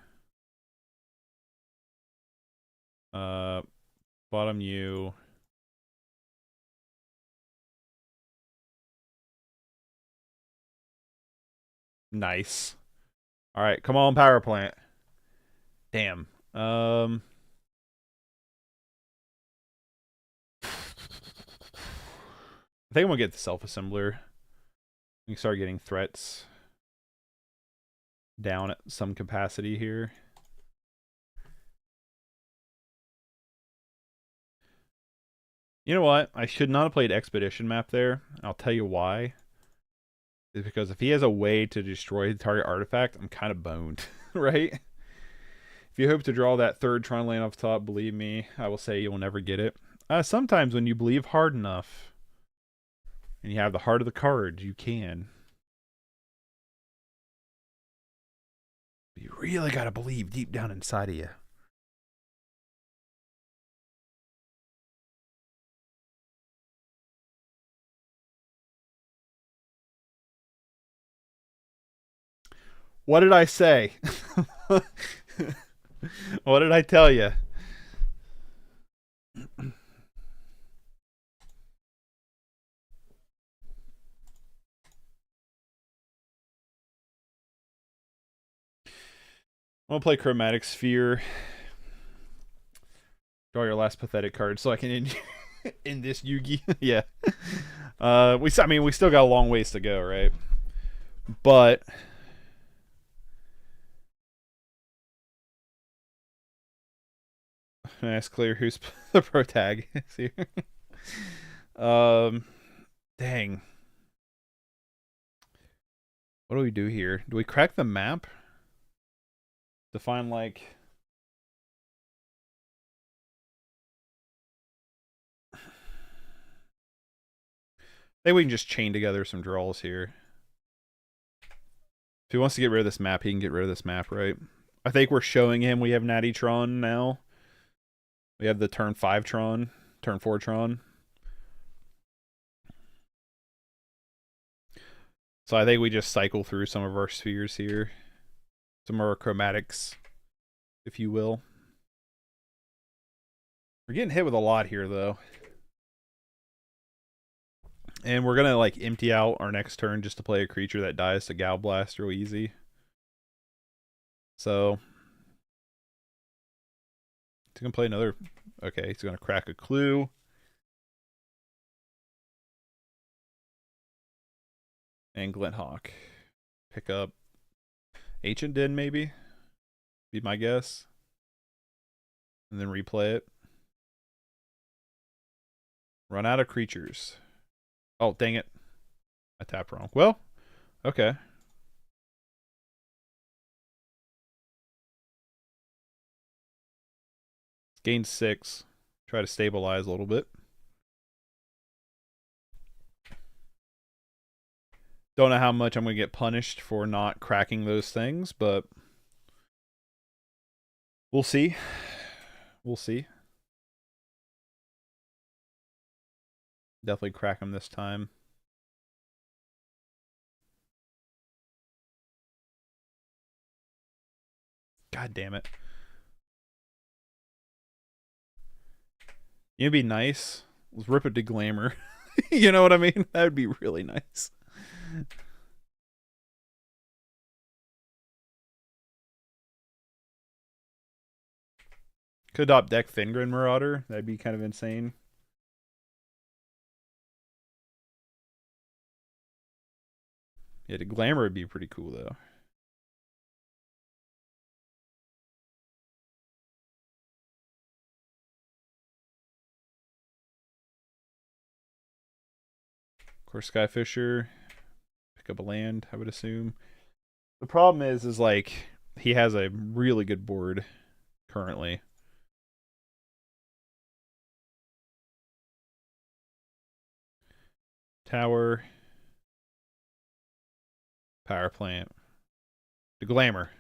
Bottom U. Nice. All right, come on, power plant. Damn. I think I'm gonna get the self-assembler. We can start getting threats down at some capacity here. You know what? I should not have played Expedition map there. I'll tell you why. Is because if he has a way to destroy the target artifact, I'm kind of boned, right? If you hope to draw that 3rd Tron land off the top, believe me, I will say you will never get it. Sometimes when you believe hard enough, and you have the heart of the cards, you can. But you really got to believe deep down inside of you. What did I say? What did I tell you? I'm gonna play Chromatic Sphere. Draw your last pathetic card so I can end this Yugi. Yeah. We still got a long ways to go, right? But nice clear who's the protagonist here. Dang. What do we do here? Do we crack the map? To find like I think we can just chain together some draws here. If he wants to get rid of this map, he can get rid of this map, right? I think we're showing him we have Natty Tron now. We have the turn 5 Tron, turn 4 Tron. So I think we just cycle through some of our spheres here. Some of our chromatics, if you will. We're getting hit with a lot here, though. And we're going to, like, empty out our next turn just to play a creature that dies to Gal Blast real easy. So he's going to play another... Okay, he's going to crack a clue. And Glint Hawk. Pick up Ancient Den, maybe? Be my guess. And then replay it. Run out of creatures. Oh, dang it. I tapped wrong. Well, okay. Gain 6. Try to stabilize a little bit. Don't know how much I'm going to get punished for not cracking those things, but we'll see. We'll see. Definitely crack them this time. God damn it. It'd be nice. Let's rip it to Glamour. You know what I mean? That would be really nice. Could adopt deck Fingrin Marauder. That'd be kind of insane. Yeah, the Glamour would be pretty cool, though. Of course, Skyfisher. Pick up a land, I would assume. The problem is like, he has a really good board currently. Tower. Power plant. The Glamour.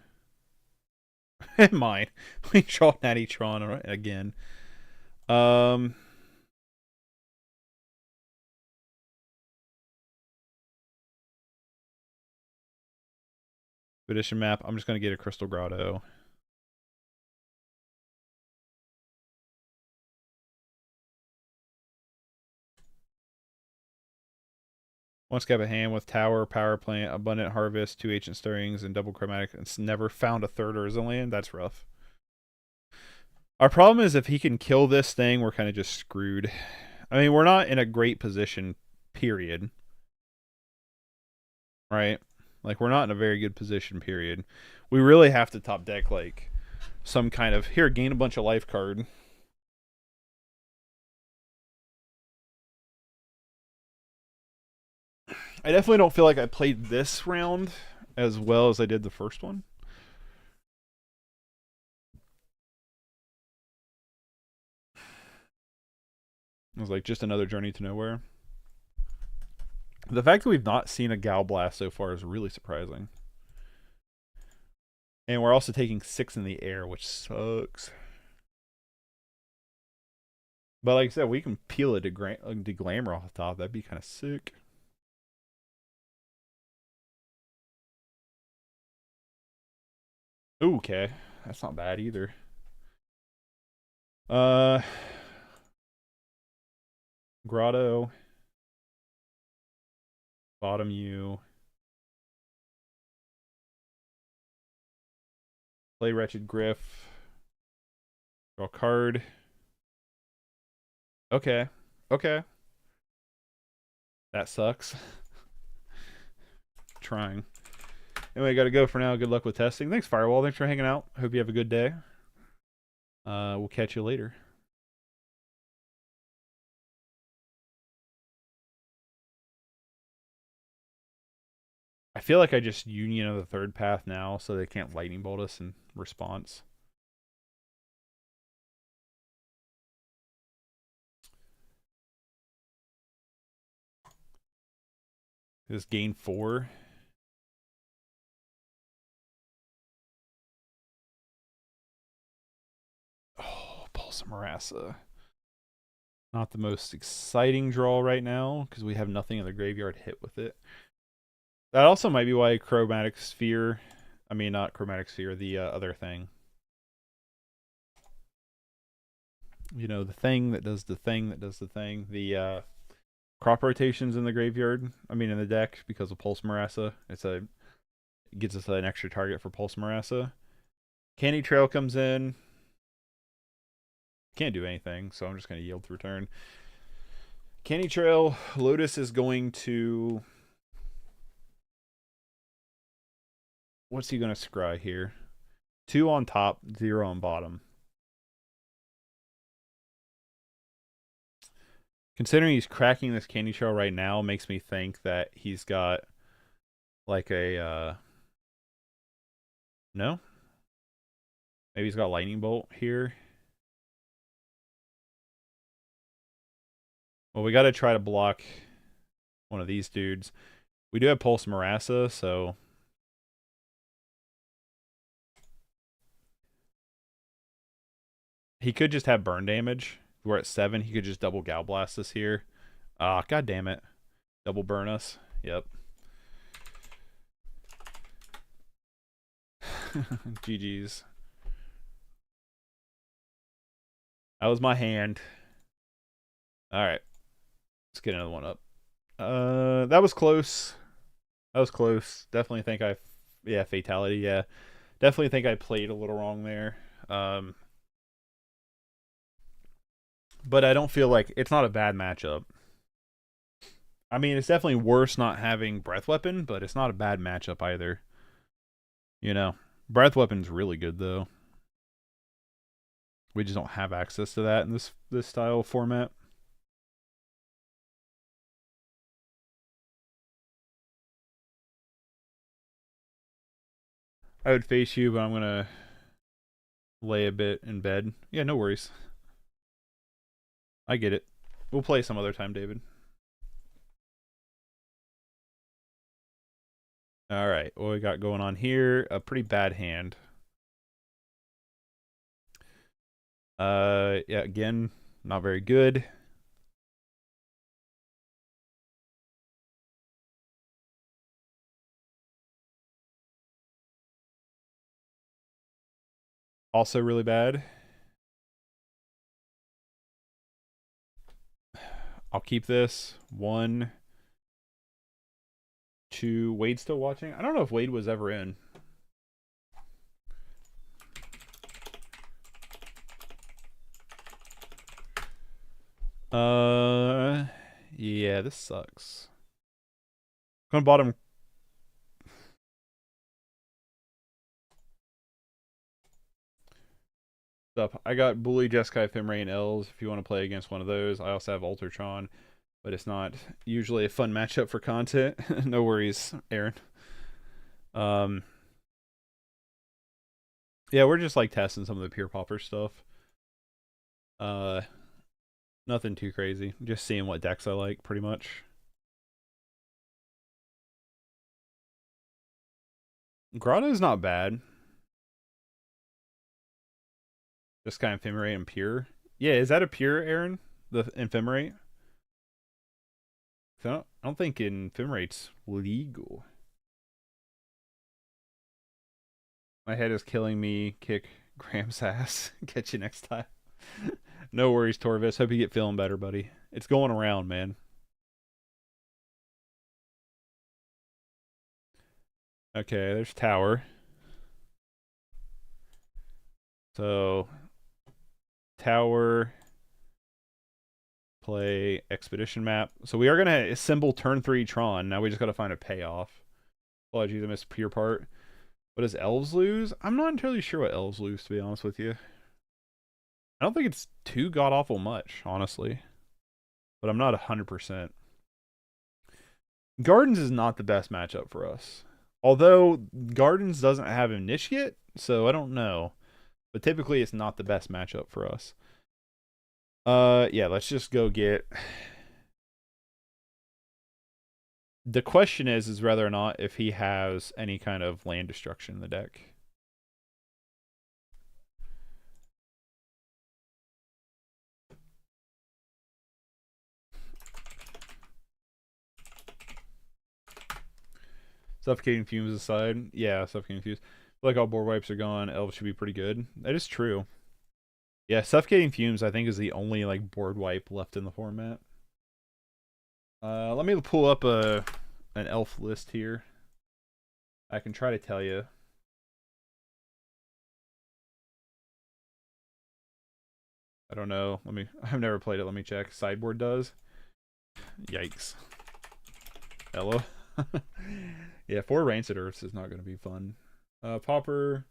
Mine. We draw Natty Tron again. Expedition map. I'm just going to get a Crystal Grotto. One Scab of Hand with Tower, Power Plant, Abundant Harvest, 2 Ancient Stirrings, and Double Chromatic. It's never found a third Urza land. That's rough. Our problem is if he can kill this thing, we're kind of just screwed. I mean, we're not in a great position, period. Right? Like, we're not in a very good position, period. We really have to top deck, like, some kind of... Here, gain a bunch of life card. I definitely don't feel like I played this round as well as I did the first one. It was like just another journey to nowhere. The fact that we've not seen a Gal Blast so far is really surprising. And we're also taking 6 in the air, which sucks. But like I said, we can peel a Deglamour off the top. That'd be kind of sick. Ooh, okay. That's not bad either. Grotto. Bottom U. Play Wretched Griff. Draw a card. Okay. Okay. That sucks. Trying. Anyway, I gotta go for now. Good luck with testing. Thanks, Firewall. Thanks for hanging out. Hope you have a good day. We'll catch you later. I feel like I just Union of the Third Path now, so they can't Lightning Bolt us in response. Just gain 4. Oh, Pulse of Marassa. Not the most exciting draw right now, because we have nothing in the graveyard hit with it. That also might be why Chromatic Sphere... I mean, not Chromatic Sphere, the other thing. You know, the thing that does the thing that does the thing. The crop rotations in the graveyard. I mean, in the deck, because of Pulse Marassa. It gets us an extra target for Pulse Marassa. Candy Trail comes in. Can't do anything, so I'm just going to yield through turn. Candy Trail, Lotus is going to... What's he going to scry here? 2 on top, 0 on bottom. Considering he's cracking this Candy Trail right now, makes me think that he's got like a... No? Maybe he's got Lightning Bolt here. Well, we got to try to block one of these dudes. We do have Pulse Marassa, so... He could just have burn damage. We're at 7. He could just double Gal Blast us here. Ah, god damn it. Double burn us. Yep. GG's. That was my hand. Alright. Let's get another one up. That was close. That was close. Definitely think I... Yeah, Fatality, yeah. Definitely think I played a little wrong there. But I don't feel like... It's not a bad matchup. I mean, it's definitely worse not having Breath Weapon, but it's not a bad matchup either. You know, Breath Weapon's really good though. We just don't have access to that in this style of format. I would face you, but I'm gonna lay a bit in bed. Yeah, no worries. I get it. We'll play some other time, David. All right, what we got going on here? A pretty bad hand. Yeah, again, not very good. Also really bad. I'll keep this. 1, 2. Wade's still watching? I don't know if Wade was ever in. Yeah, this sucks. Going bottom. Up. I got Bully, Jeskai, Fimray, and Elves if you want to play against one of those. I also have Ultratron, but it's not usually a fun matchup for content. No worries, Aaron. Yeah, we're just like testing some of the pure pauper stuff. Nothing too crazy. Just seeing what decks I like, pretty much. Grotto's not bad. Just kind of ephemerate and pure. Yeah, is that a pure, Aaron? The ephemerate? I don't think ephemerate's legal. My head is killing me. Kick Graham's ass. Catch you next time. No worries, Torvis. Hope you get feeling better, buddy. It's going around, man. Okay, there's tower. So, tower, play expedition map. So we are going to assemble turn 3 Tron. Now we just got to find a payoff. Apologies, I missed a pure part. What does elves lose? I'm not entirely sure what elves lose, to be honest with you. I don't think it's too god-awful much, honestly. But I'm not 100%. Gardens is not the best matchup for us. Although, Gardens doesn't have Initiate, so I don't know. But typically, it's not the best matchup for us. Yeah, let's just go get... The question is whether or not if he has any kind of land destruction in the deck. Suffocating Fumes aside. Yeah, Suffocating Fumes. I feel like all board wipes are gone. Elves should be pretty good. That is true. Yeah, Suffocating Fumes I think is the only like board wipe left in the format. Let me pull up an elf list here. I can try to tell you. I don't know. I've never played it. Let me check. Sideboard does. Yikes. Hello. Yeah, 4 Rancid Earths is not going to be fun. Pauper,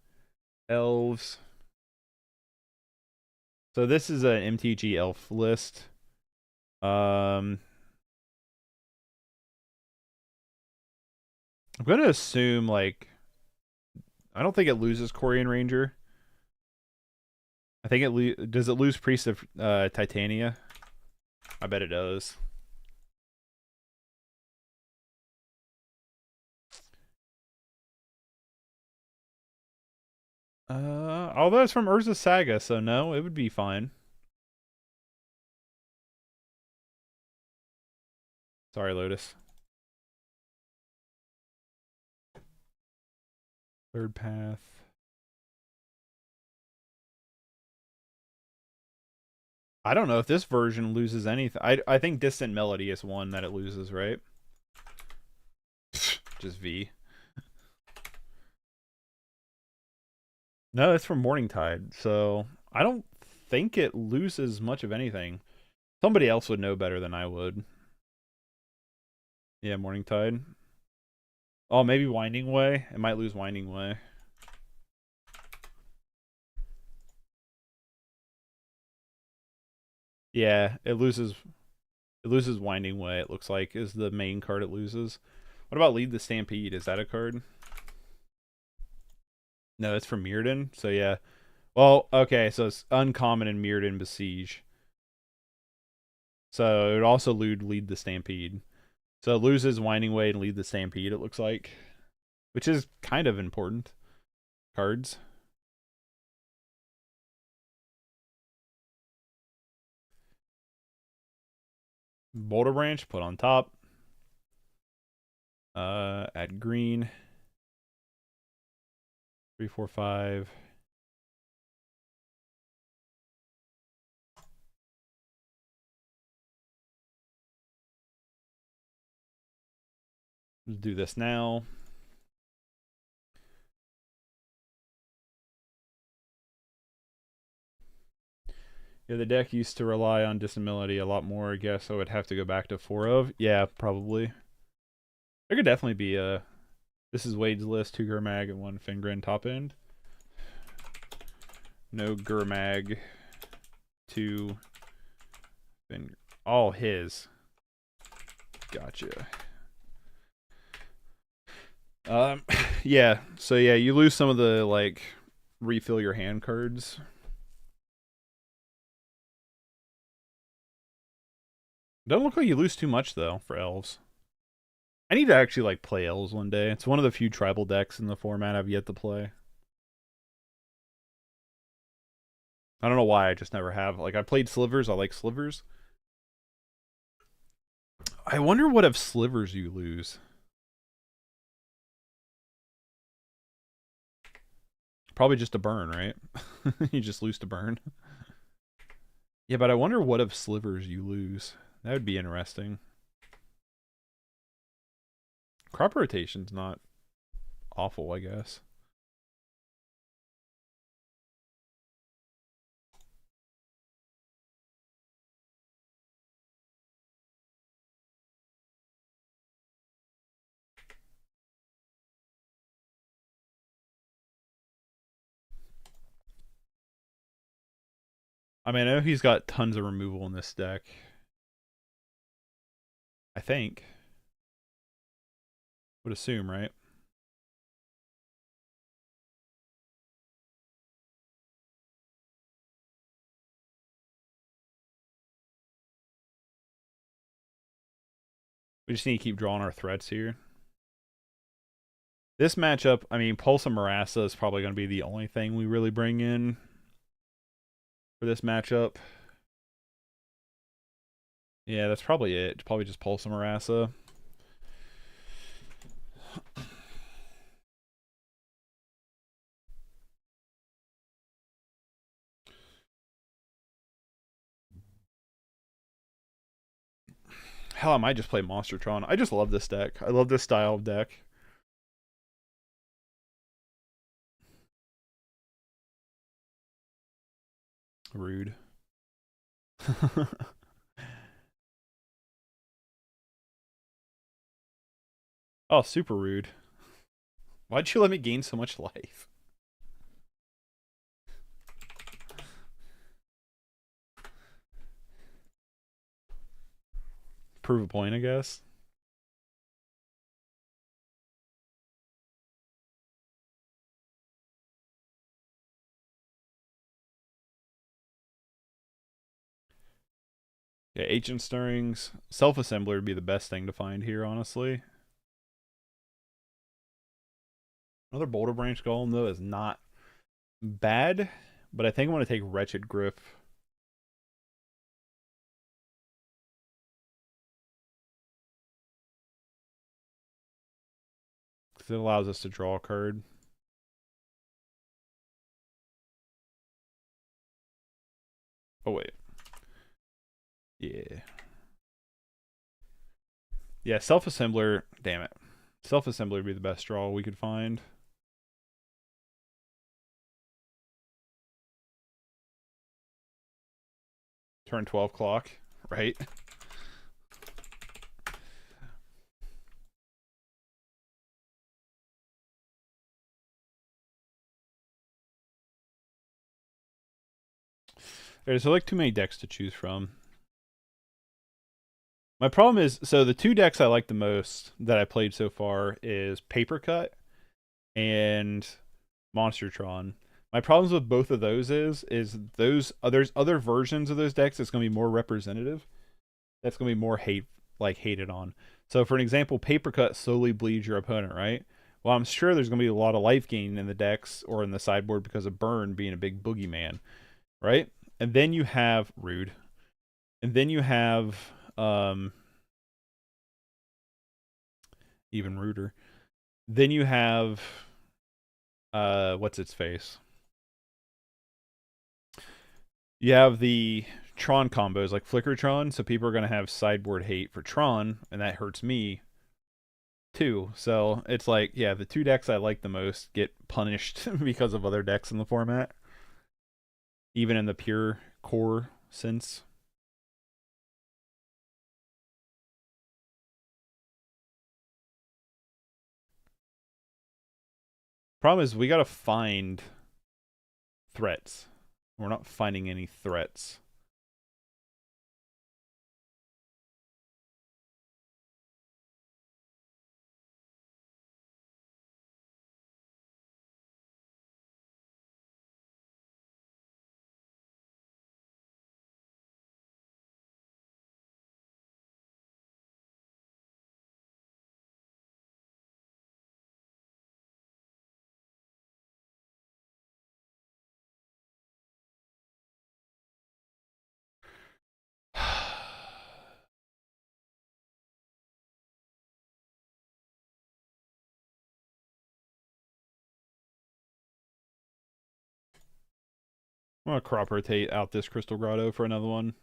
Elves. So this is an MTG elf list. I'm going to assume, like, I don't think it loses Corian Ranger. I think does it lose Priest of Titania? I bet it does. Although it's from Urza Saga, so no, it would be fine. Sorry, Lotus. Third path. I don't know if this version loses anything. I think Distant Melody is one that it loses, right? Just V. No, it's from Morningtide, so I don't think it loses much of anything. Somebody else would know better than I would. Yeah, Morning Tide. Oh, maybe Winding Way. It might lose Winding Way. Yeah, it loses Winding Way, it looks like, is the main card it loses. What about Lead the Stampede? Is that a card? No, it's from Mirrodin. So yeah. Well, okay, so it's uncommon in Mirrodin Besiege. So it would also lead the Stampede. So it loses Winding Way and Lead the Stampede, it looks like. Which is kind of important. Cards. Boulder Branch, put on top. Add green. 3, 4, 5. Let's do this now. Yeah, the deck used to rely on disability a lot more. I guess I would have to go back to 4 of. Yeah, probably. There could definitely be a... This is Wade's list, 2 Gurmag and 1 Fingrin top end. No Gurmag, 2 Fingrin. All his. Gotcha. Yeah, so yeah, you lose some of the, like, refill your hand cards. Doesn't look like you lose too much, though, for elves. I need to actually, like, play elves one day. It's one of the few tribal decks in the format I've yet to play. I don't know why, I just never have. Like, I played slivers, I like slivers. I wonder what of slivers you lose. Probably just a burn, right? You just lose to burn. Yeah, but I wonder what of slivers you lose. That would be interesting. Crop rotation's not awful, I guess. I mean, I know he's got tons of removal in this deck. I think. Would assume, right? We just need to keep drawing our threats here. This matchup, I mean, Pulse and Marassa is probably going to be the only thing we really bring in for this matchup. Yeah, that's probably it. It's probably just Pulse and Marassa. Hell, I might just play Monster Tron. I just love this deck. I love this style of deck. Rude. Oh, super rude. Why'd you let me gain so much life? Prove a point, I guess. Yeah, Ancient Stirrings. Self-Assembler would be the best thing to find here, honestly. Another Boulder Branch Golem, though, is not bad, but I think I'm going to take Wretched Grip. Because it allows us to draw a card. Oh, wait. Yeah. Yeah, Self-Assembler. Damn it. Self-Assembler would be the best draw we could find. Turn 12 clock, right? There's like too many decks to choose from. My problem is, so the two decks I like the most that I played so far is Paper Cut and Monster Tron. My problems with both of those is those there's other versions of those decks that's going to be more representative. That's going to be more hated on. So for an example, Paper Cut slowly bleeds your opponent, right? Well, I'm sure there's going to be a lot of life gain in the decks or in the sideboard because of Burn being a big boogeyman, right? And then you have Rude. And then you have even ruder. Then you have what's its face? You have the Tron combos like Flicker Tron, so people are gonna have sideboard hate for Tron, and that hurts me too. So it's like, yeah, the two decks I like the most get punished because of other decks in the format, even in the pure core sense. Problem is, we gotta find threats. We're not finding any threats. I'm gonna crop rotate out this Crystal Grotto for another one.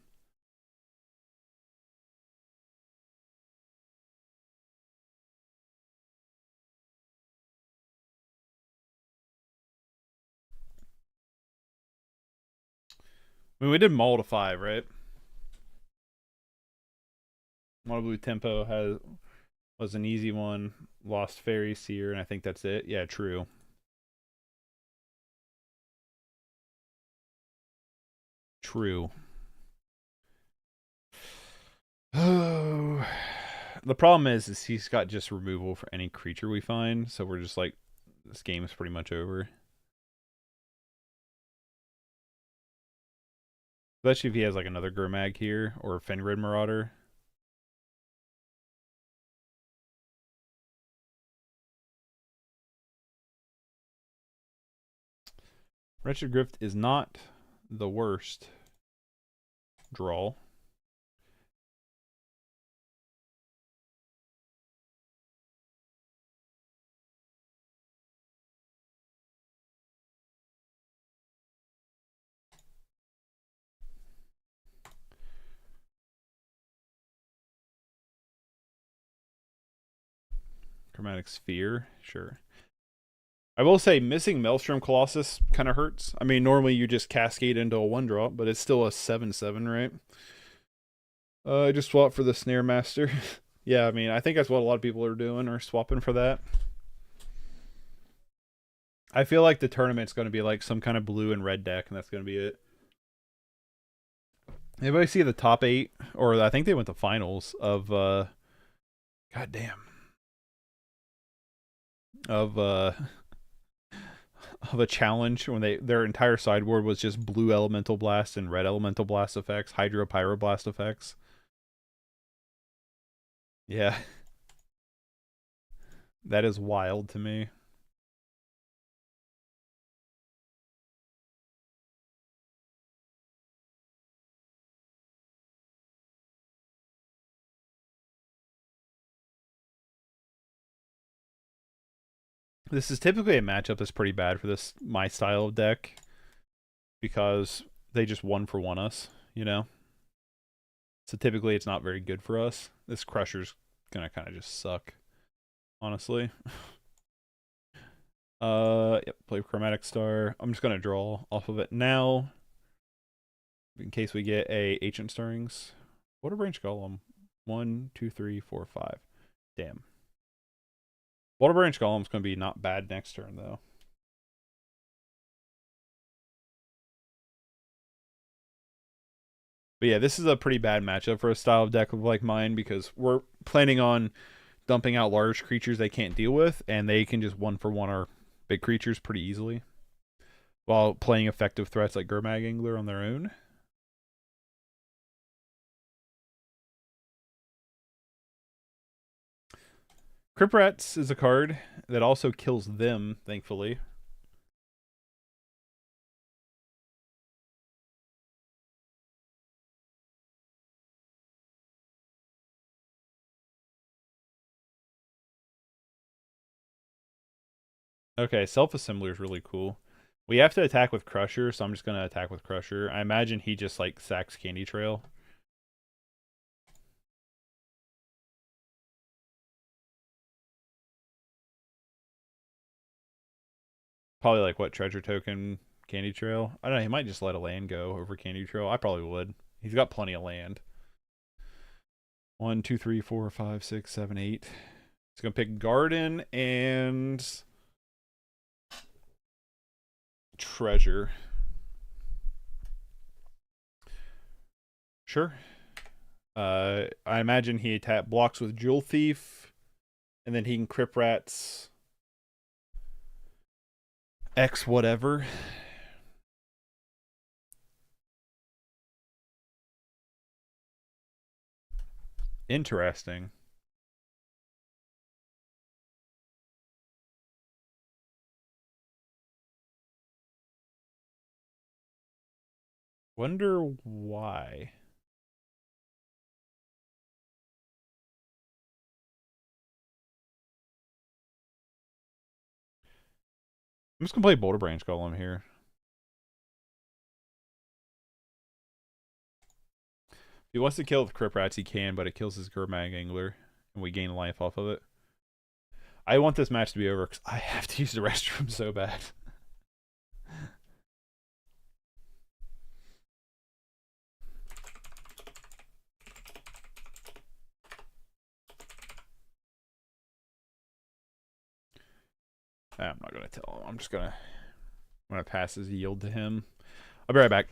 I mean, we did Maul to 5, right? Mono Blue Tempo was an easy one. Lost Fairy Seer, and I think that's it. Yeah, true. True. Oh. The problem is he's got just removal for any creature we find, so we're just like, this game is pretty much over. Especially if he has like another Gurmag here, or Fenrid Marauder. Wretched Grift is not the worst draw. Chromatic Sphere, sure. I will say missing Maelstrom Colossus kind of hurts. I mean, normally you just cascade into a 1-drop, but it's still a 7/7, right? I just swapped for the Snare Master. Yeah, I mean, I think that's what a lot of people are doing, or swapping for that. I feel like the tournament's going to be like some kind of blue and red deck, and that's going to be it. Anybody see the top 8? Or I think they went to finals of, God damn. Of a challenge when their entire sideboard was just blue Elemental Blast and red Elemental Blast effects, Hydro Pyroblast effects. Yeah. That is wild to me. This is typically a matchup that's pretty bad for this my style of deck because they just 1-for-1 us, you know? So typically it's not very good for us. This Crusher's gonna kind of just suck, honestly. Yep, play Chromatic Star. I'm just gonna draw off of it now in case we get a Ancient Stirrings. What a Branch Golem. 1, 2, 3, 4, 5. Damn. Water Branch Golem's going to be not bad next turn, though. But yeah, this is a pretty bad matchup for a style of deck like mine because we're planning on dumping out large creatures they can't deal with, and they can just one for one our big creatures pretty easily while playing effective threats like Gurmag Angler on their own. Crypt Rats is a card that also kills them, thankfully. Okay, Self-Assembler is really cool. We have to attack with Crusher, so I'm just going to attack with Crusher. I imagine he just, like, sacks Candy Trail. Probably, like, what, Treasure Token, Candy Trail? I don't know, he might just let a land go over Candy Trail. I probably would. He's got plenty of land. 1, 2, 3, 4, 5, 6, 7, 8. He's going to pick Garden and Treasure. Sure. I imagine he blocks with Jewel Thief, and then he can Crypt Rats X whatever. Interesting. Wonder why. I'm just gonna play Boulder Branch Golem here. If he wants to kill the Crypt Rats, he can, but it kills his Gurmag Angler, and we gain life off of it. I want this match to be over because I have to use the restroom so bad. I'm not gonna tell him. I'm gonna pass his yield to him. I'll be right back.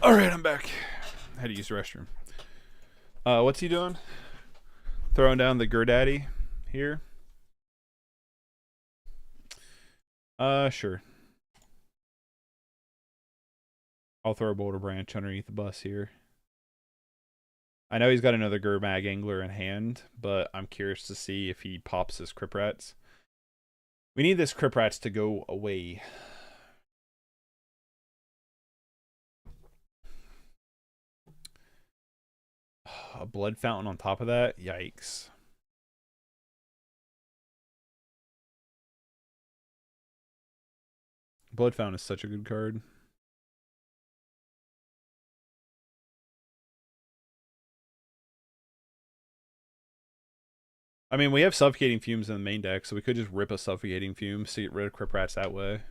All right, I'm back. I had to use the restroom. What's he doing? Throwing down the Gurdaddy here. Sure. I'll throw a Boulder Branch underneath the bus here. I know he's got another Gurmag Angler in hand, but I'm curious to see if he pops his Crypt Rats. We need this Crypt Rats to go away. A Blood Fountain on top of that? Yikes. Blood Fountain is such a good card. I mean, we have Suffocating Fumes in the main deck, so we could just rip a Suffocating Fumes to get rid of Crypt Rats that way.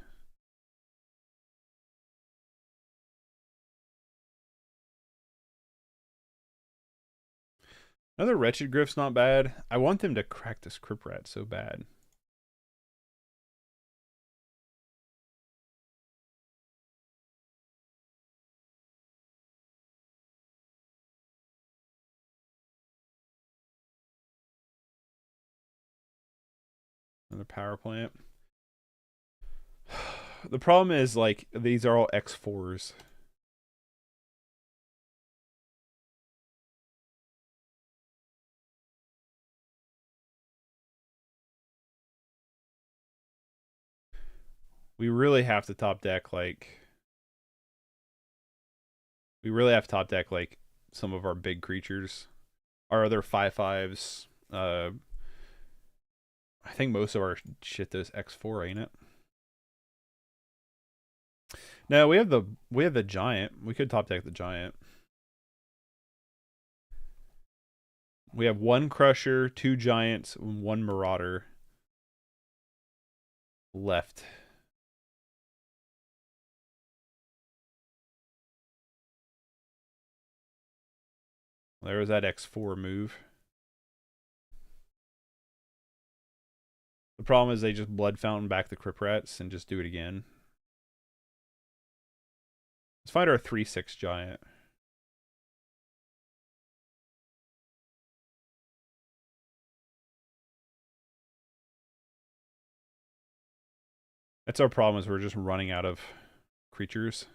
Another Wretched Grift's not bad. I want them to crack this Crypt Rat so bad. Another Power Plant. The problem is, like, these are all X4s. We really have to top deck like some of our big creatures. Our other 5/5s. I think most of our shit does X4, ain't it? No, we have the giant. We could top deck the giant. We have one crusher, two giants, one marauder left. There was that X4 move. The problem is they just blood fountain back the Crypt Rats and just do it again. Let's find our 3/6 giant. That's our problem, is we're just running out of creatures.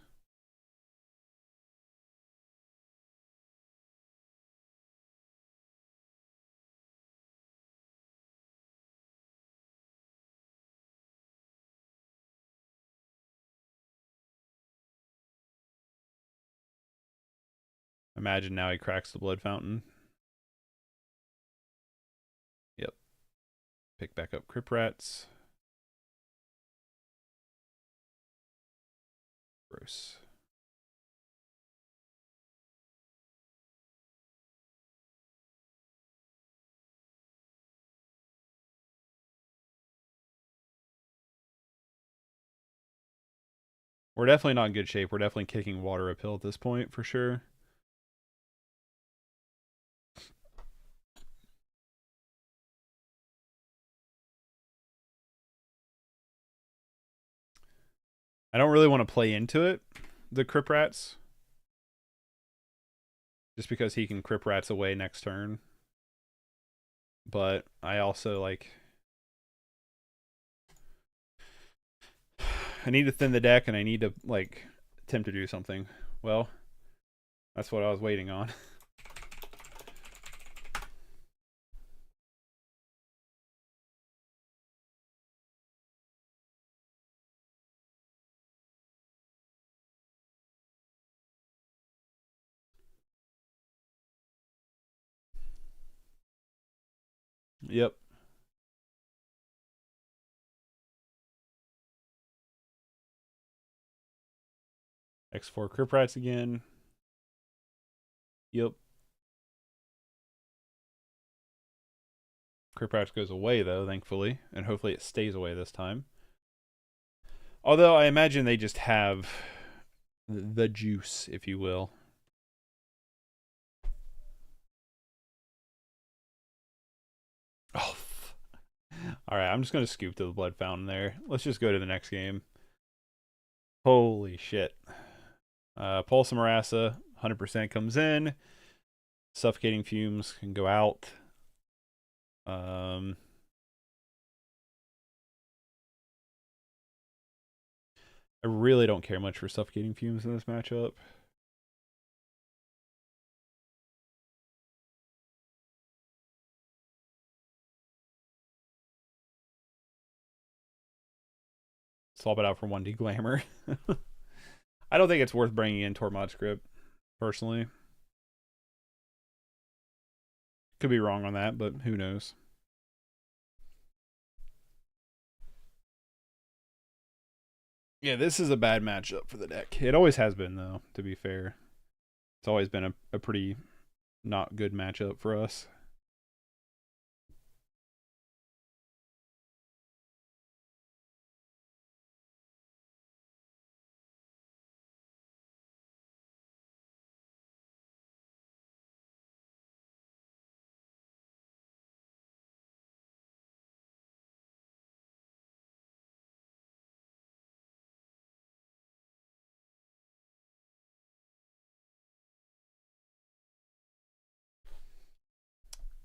Imagine now he cracks the blood fountain. Yep. Pick back up Crypt Rats. Gross. We're definitely not in good shape. We're definitely kicking water uphill at this point, for sure. I don't really want to play into it, the Crypt Rats. Just because he can Crypt Rats away next turn. But I also, like... I need to thin the deck, and I need to, like, attempt to do something. Well, that's what I was waiting on. Yep. X4 Crypt Rats again. Yep. Crypt Rats goes away, though, thankfully. And hopefully it stays away this time. Although I imagine they just have the juice, if you will. Oh. Alright, I'm just going to scoop to the blood fountain there. Let's just go to the next game. Holy shit. Pulse of Marassa, 100% comes in. Suffocating Fumes can go out. I really don't care much for Suffocating Fumes in this matchup. Swap it out for 1D Glamour. I don't think it's worth bringing in Tormod Script, personally. Could be wrong on that, but who knows. Yeah, this is a bad matchup for the deck. It always has been, though, to be fair. It's always been a pretty not good matchup for us.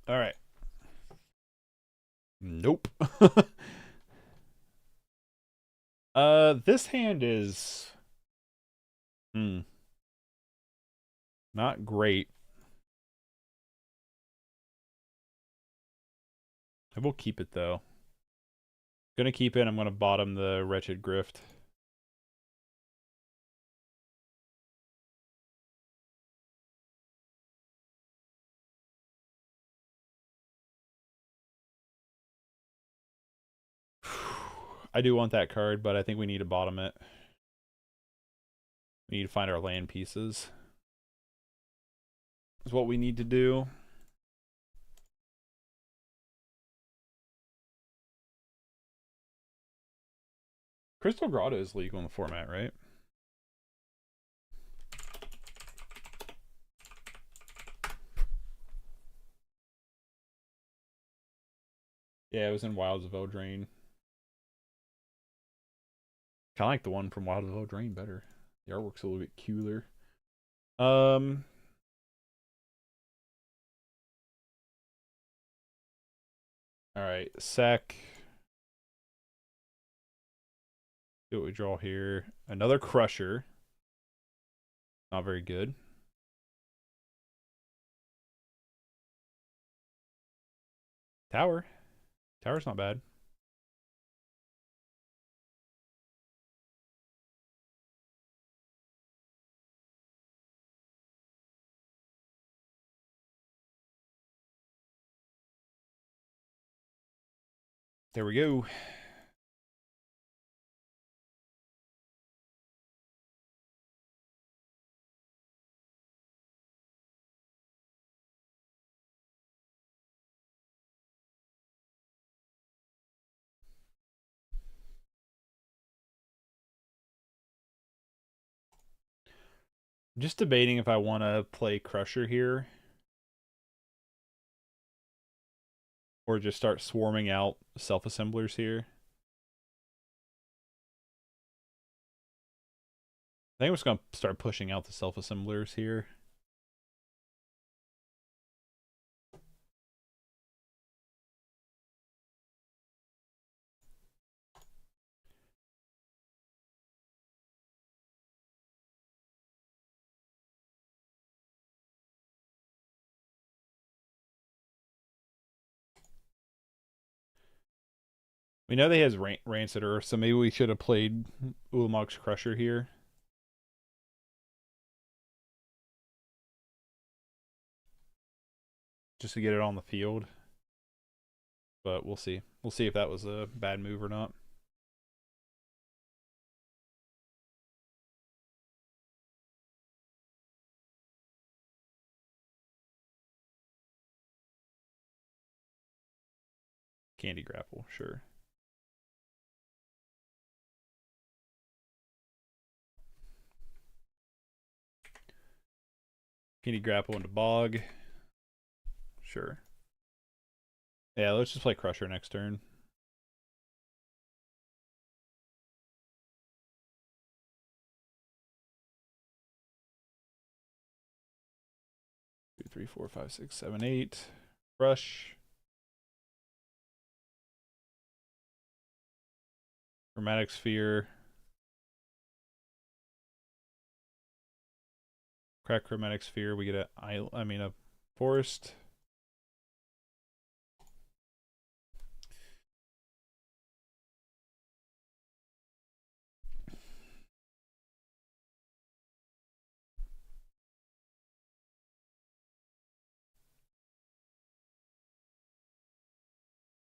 All right. Nope. This hand is not great. I will keep it though. Gonna keep it. I'm gonna bottom the Wretched Grift. I do want that card, but I think we need to bottom it. We need to find our land pieces. Is what we need to do. Crystal Grotto is legal in the format, right? Yeah, it was in Wilds of Eldraine. Kind of like the one from Wilds of Eldraine better. The artwork's a little bit cooler. Alright, sack. See what we draw here. Another Crusher. Not very good. Tower. Tower's not bad. There we go. I'm just debating if I want to play Crusher here. Or just start swarming out self-assemblers here. I think I'm just going to start pushing out the self-assemblers here. We know that he has Rancid Earth, so maybe we should have played Ulamog's Crusher here. Just to get it on the field. But we'll see. We'll see if that was a bad move or not. Candy Grapple, sure. Candy Grapple into Bog. Sure. Yeah, let's just play Crusher next turn. 2, 3, 4, 5, 6, 7, 8. Brush. Chromatic Sphere. Crack Chromatic Sphere. We get a forest.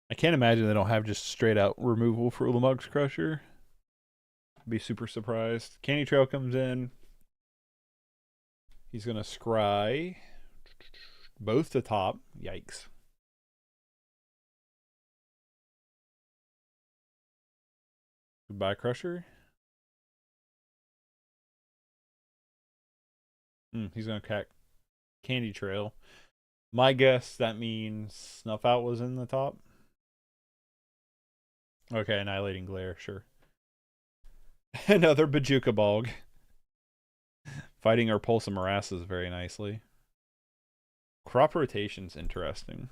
I can't imagine they don't have just straight out removal for Ulamog's Crusher. I'd be super surprised. Candy Trail comes in. He's gonna scry both the top. Yikes. Goodbye, Crusher. He's gonna crack Candy Trail. My guess that means Snuff Out was in the top. Okay, Annihilating Glare, sure. Another Bajuka Bog. Fighting our Pulse of Morasses very nicely. Crop rotation's interesting.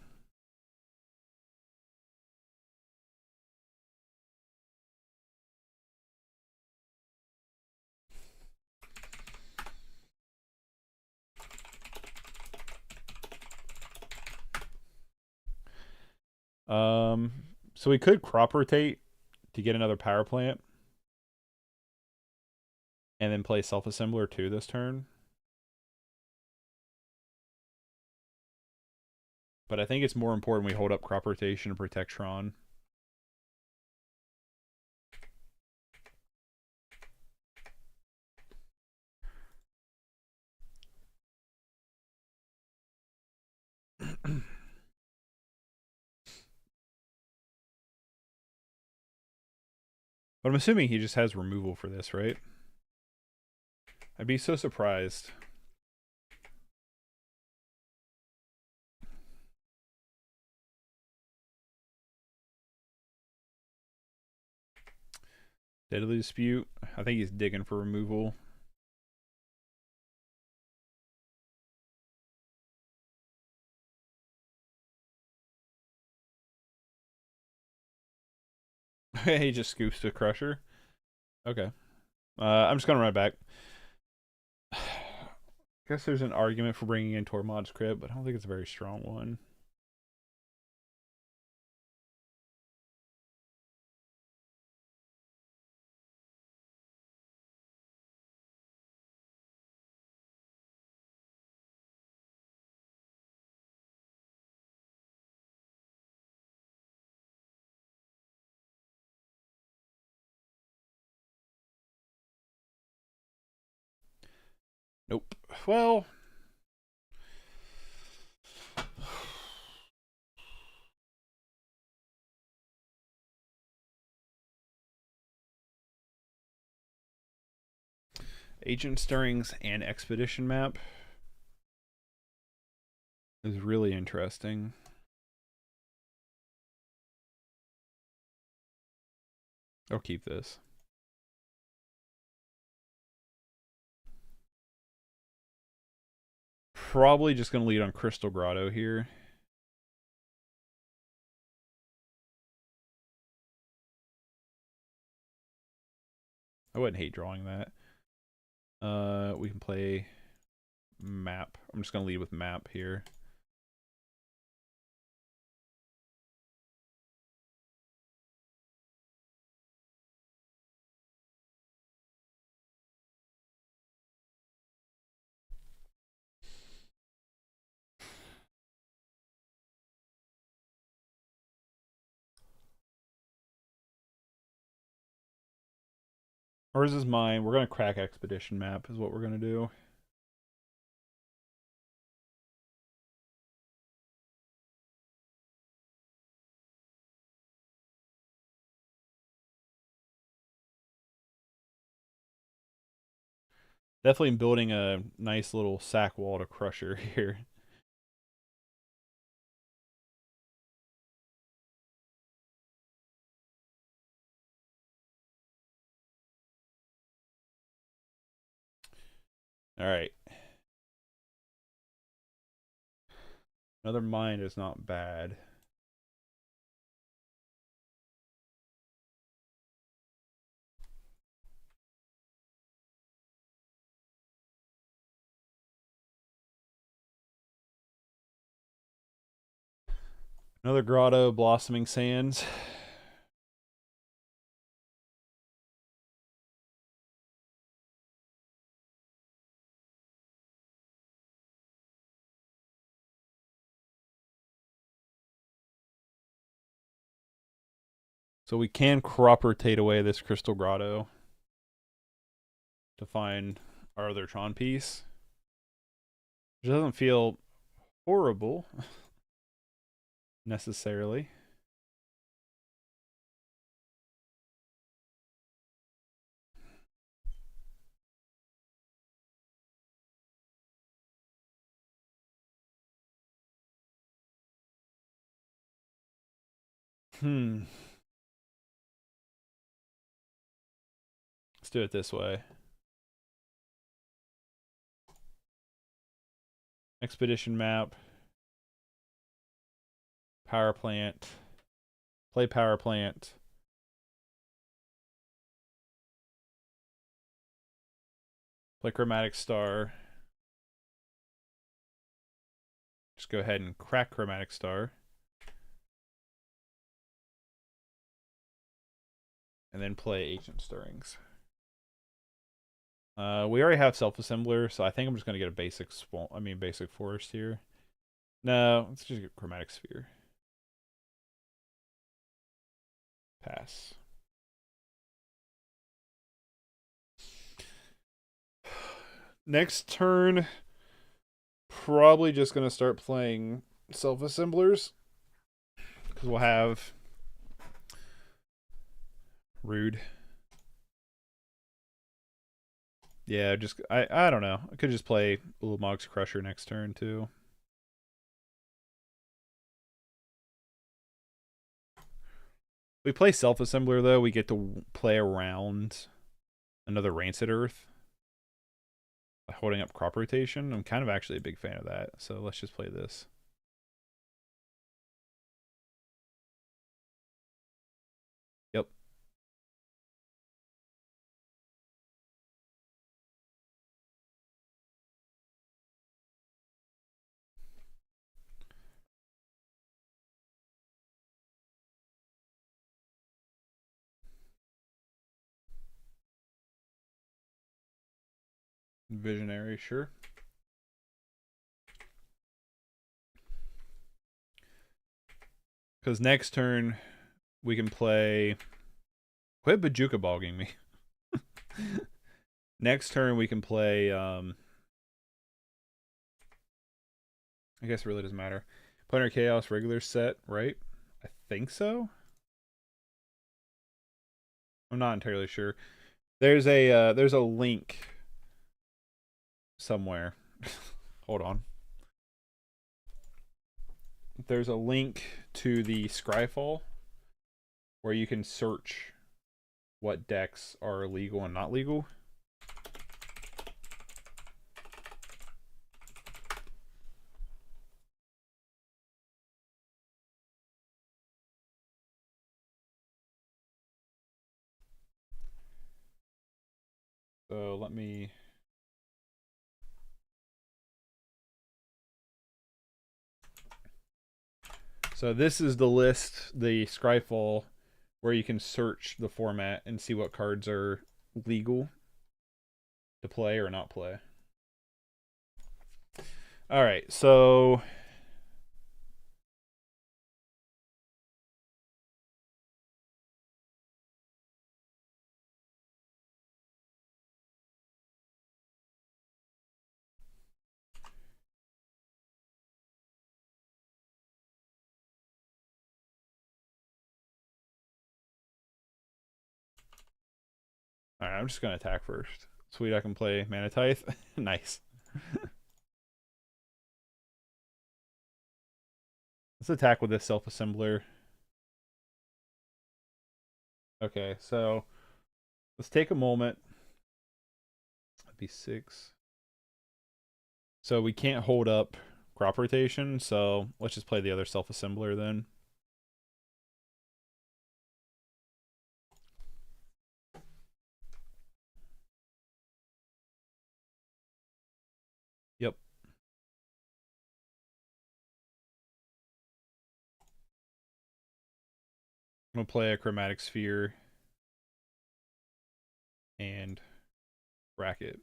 So we could crop rotate to get another power plant and then play self-assembler 2 this turn. But I think it's more important we hold up crop rotation and protect Tron. But I'm assuming he just has removal for this, right? I'd be so surprised. Deadly Dispute. I think he's digging for removal. He just scoops to Crusher. Okay. I'm just gonna run it back. I guess there's an argument for bringing in Tormod's Crypt, but I don't think it's a very strong one. Nope. Well, Agent Stirrings and Expedition map is really interesting. I'll keep this. Probably just going to lead on Crystal Grotto here. I wouldn't hate drawing that. We can play map. I'm just going to lead with map here. Or is this mine? We're going to crack Expedition map is what we're going to do. Definitely building a nice little sack wall to Crusher here. All right. Another mine is not bad. Another Grotto, Blossoming Sands. So we can crop rotate away this Crystal Grotto to find our other Tron piece. Which doesn't feel horrible necessarily. Let's do it this way. Expedition map. Power plant. Play power plant. Play Chromatic Star. Just go ahead and crack Chromatic Star. and then play Ancient Stirrings. We already have Self-Assembler, so I think I'm just gonna get a basic basic forest here. No, let's just get Chromatic Sphere. Pass. Next turn, probably just gonna start playing Self-Assemblers because we'll have Rude. Yeah, just I don't know. I could just play Ulamog's Crusher next turn too. We play Self-Assembler though, we get to play around another Rancid Earth by holding up crop rotation. I'm kind of actually a big fan of that, so let's just play this. Yep. Visionary, sure. Because next turn we can play. Quit Bajuka bogging me. Next turn we can play. I guess it really doesn't matter. Planar Chaos regular set, right? I think so. I'm not entirely sure. There's a link somewhere. Hold on. There's a link to the Scryfall where you can search what decks are legal and not legal. So let me. So this is the list, the Scryfall, where you can search the format and see what cards are legal to play or not play. All right, so all right, I'm just gonna attack first. Sweet, I can play Mana Tithe. Nice. Let's attack with this Self-Assembler. Okay, so let's take a moment. That'd be 6. So we can't hold up crop rotation, so let's just play the other Self-Assembler then. Yep. I'm gonna play a Chromatic Sphere and Bracket.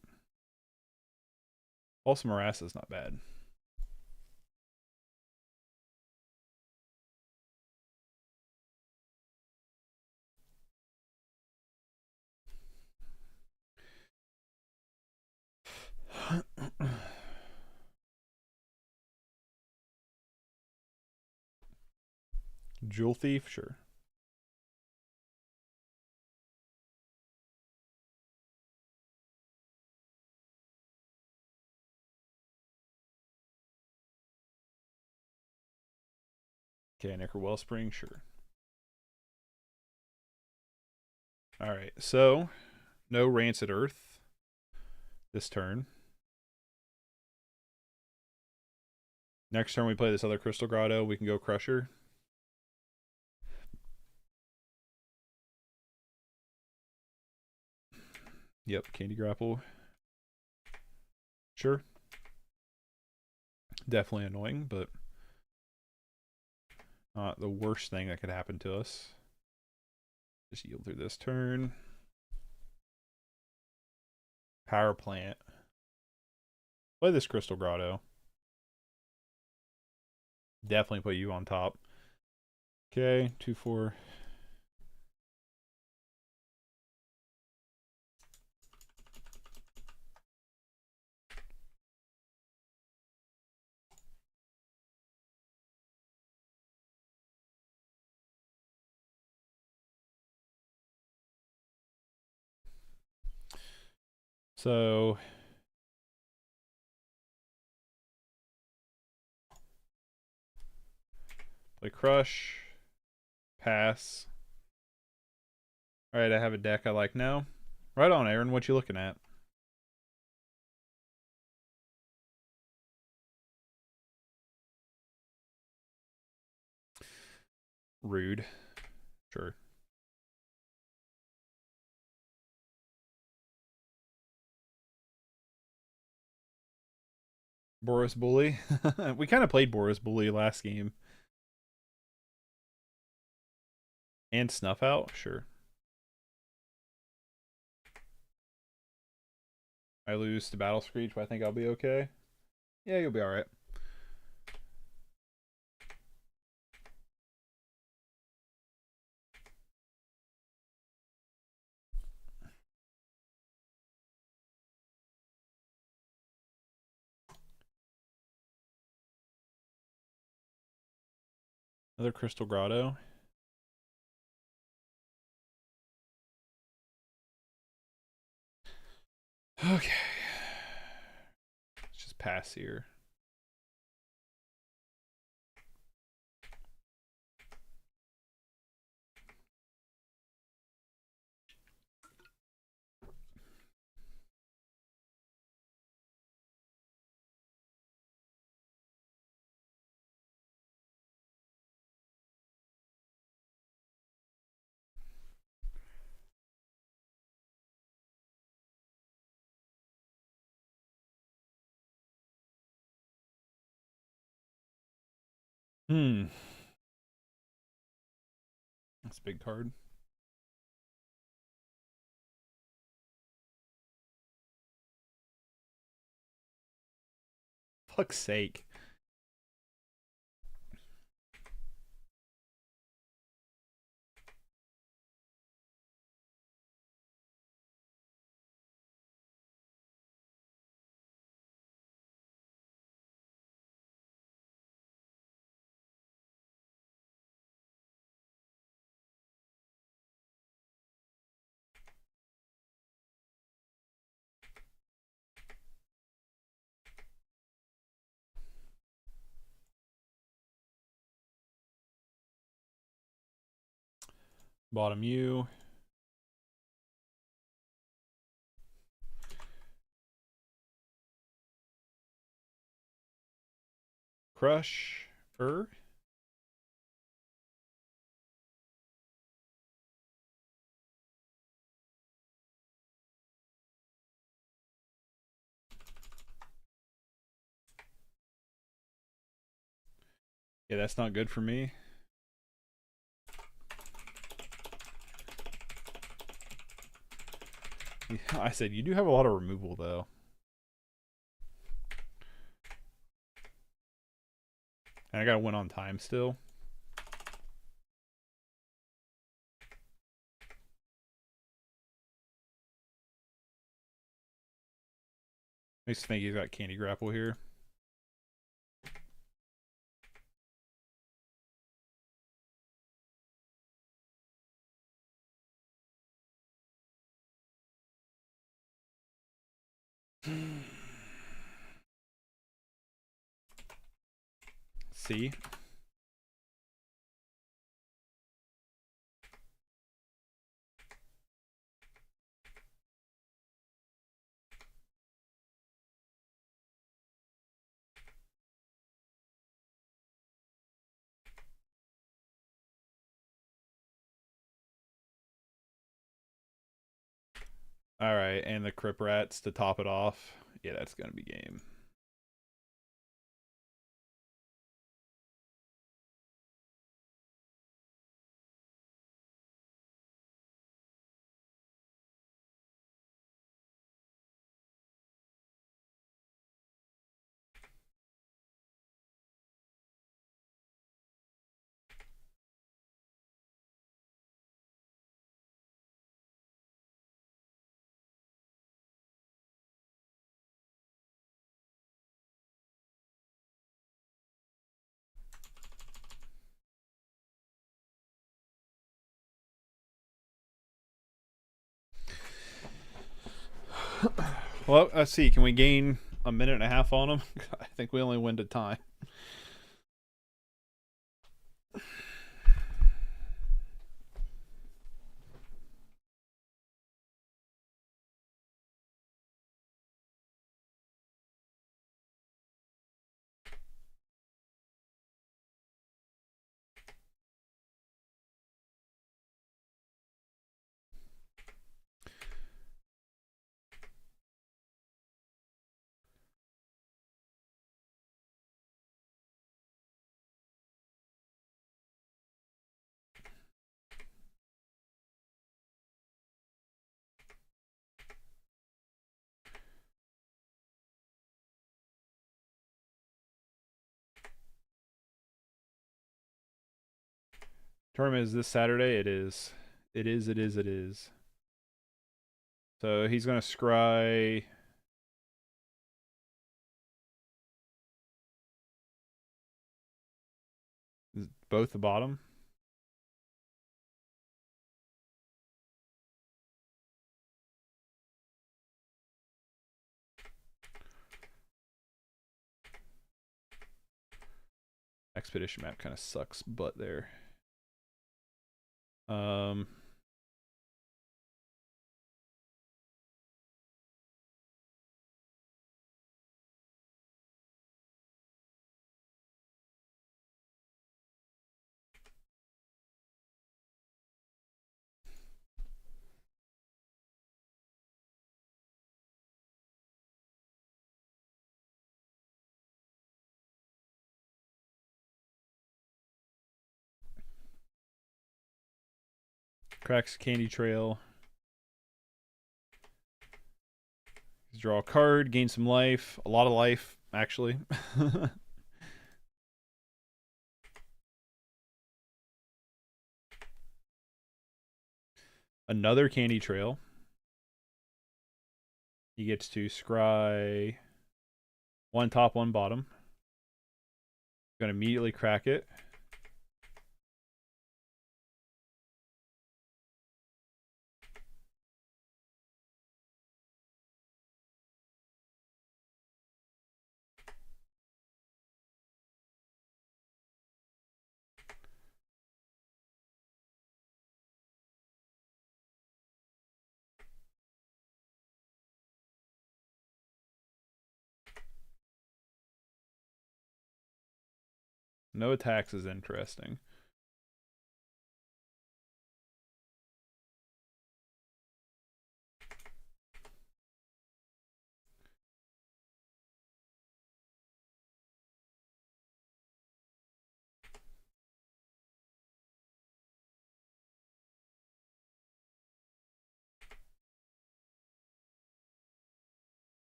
Also, Morass is not bad. Jewel Thief, sure. Okay, Necro Wellspring, sure. Alright, so no Rancid Earth this turn. Next turn we play this other Crystal Grotto, we can go Crusher. Yep, Candy Grapple. Sure. Definitely annoying, but not the worst thing that could happen to us. Just yield through this turn. Power plant. Play this Crystal Grotto. Definitely put you on top. Okay, 2/4. So play Crush. Pass. Alright, I have a deck I like now. Right on, Aaron. What you looking at? Rude. Sure. Boris Bully. We kind of played Boris Bully last game. And Snuff Out? Sure. I lose to Battle Screech, but I think I'll be okay. Yeah, you'll be alright. Another Crystal Grotto. Okay. Let's just pass here. That's a big card. Fuck's sake. Bottom U. Crush. Yeah, that's not good for me. I said, you do have a lot of removal, though. And I gotta win on time still. Makes me think he's got Candy Grapple here. See? Alright, and the Crip Rats to top it off. Yeah, that's gonna be game. Well, let's see. Can we gain a minute and a half on him? I think we only win to time. Tournament is this Saturday. It is. It is. It is. It is. So he's gonna scry. Both the bottom. Expedition map kind of sucks butt there. Cracks Candy Trail. Draw a card, gain some life. A lot of life, actually. Another Candy Trail. He gets to scry one top, one bottom. Gonna immediately crack it. No attacks is interesting.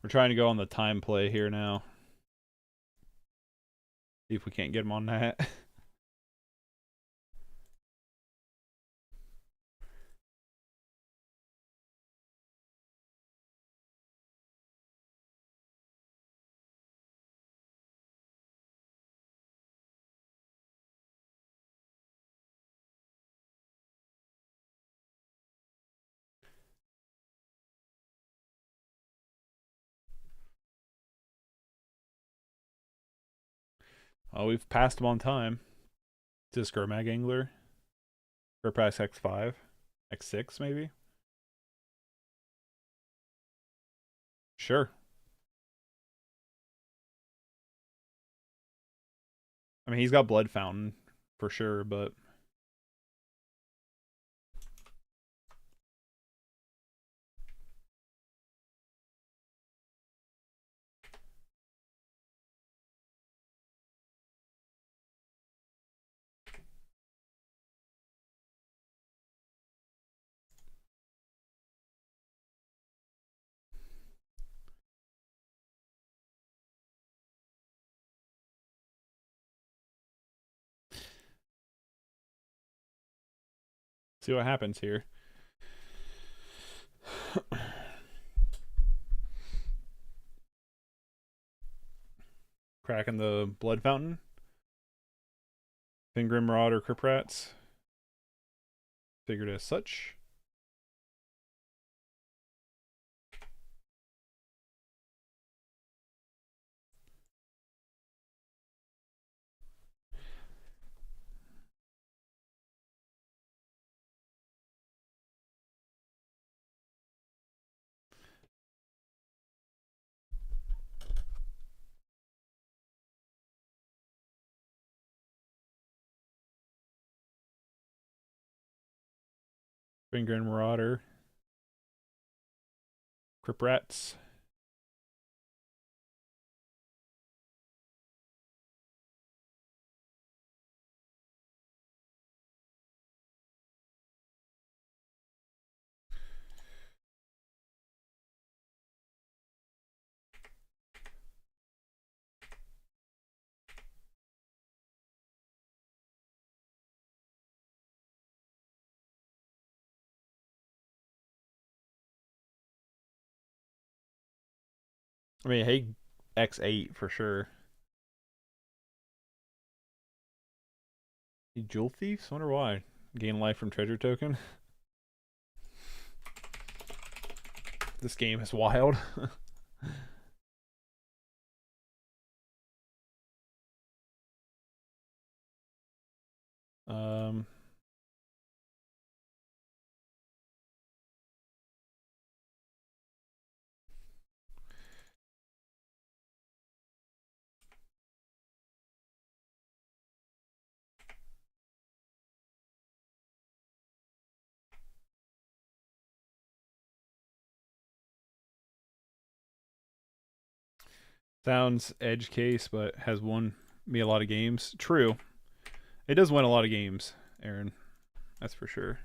We're trying to go on the time play here now. See if we can't get him on that. Oh, we've passed him on time. Is this Gurmag Angler? Gurpass X5? X6, maybe? Sure. I mean, he's got Blood Fountain for sure, but see what happens here. Cracking the Blood Fountain. Fingrim Marauder Crypt Rats. Figured as such. Fingrim Marauder. Crypt Rats. I mean, hey, X8 for sure. Jewel Thieves? Wonder why. Gain life from treasure token. This game is wild. um, sounds edge case, but has won me a lot of games. True. It does win a lot of games, Aaron. That's for sure.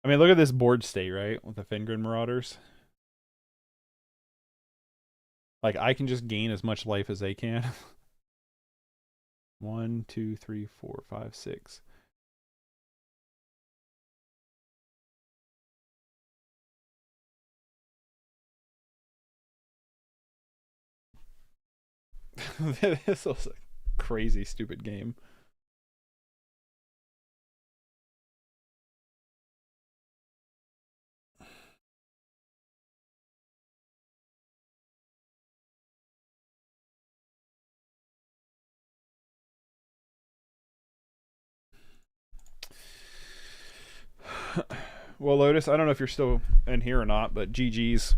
I mean, look at this board state, right? With the Fingrim Marauders. Like, I can just gain as much life as they can. 1, 2, 3, 4, 5, 6. This was a crazy, stupid game. Well, Lotus, I don't know if you're still in here or not, but GG's.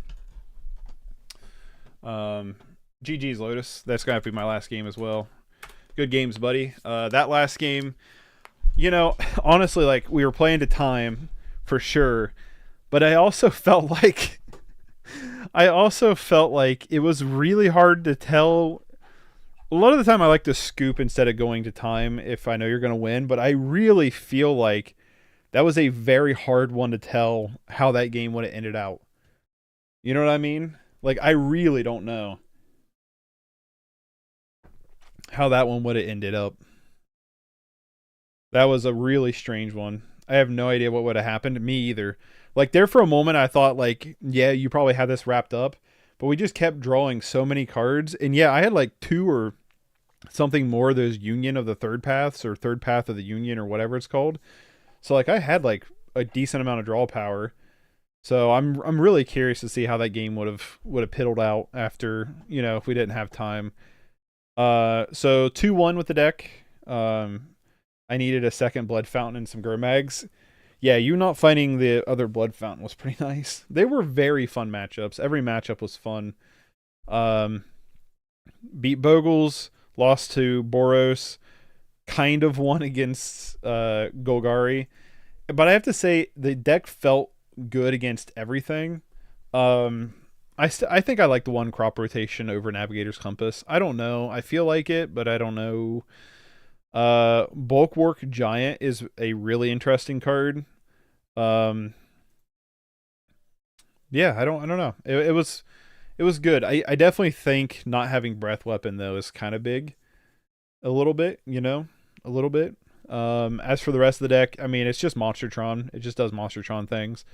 GG's, Lotus. That's going to have to be my last game as well. Good games, buddy. That last game, you know, honestly, like, we were playing to time for sure, but I also felt like it was really hard to tell. A lot of the time I like to scoop instead of going to time if I know you're going to win, but I really feel like that was a very hard one to tell how that game would have ended out. You know what I mean? Like, I really don't know how that one would have ended up. That was a really strange one. I have no idea what would have happened. Me either. Like, there for a moment I thought, like, yeah, you probably had this wrapped up, but we just kept drawing so many cards. And yeah, I had like 2 or something more of those Union of the Third Paths, or Third Path of the Union, or whatever it's called. So like, I had like a decent amount of draw power. So I'm really curious to see how that game would have piddled out after, you know, if we didn't have time. So 2-1 with the deck. I needed a second Blood Fountain and some Gurmags. Yeah, you not finding the other Blood Fountain was pretty nice. They were very fun matchups. Every matchup was fun. Beat Bogles, lost to Boros, kind of won against Golgari. But I have to say, the deck felt good against everything. I think I like the one crop rotation over Navigator's Compass. I don't know. I feel like it, but I don't know. Bulwark Giant is a really interesting card. Yeah, I don't know. It was good. I definitely think not having Breath Weapon though is kind of big. A little bit, you know? A little bit. As for the rest of the deck, I mean, it's just Monster Tron. It just does Monster Tron things.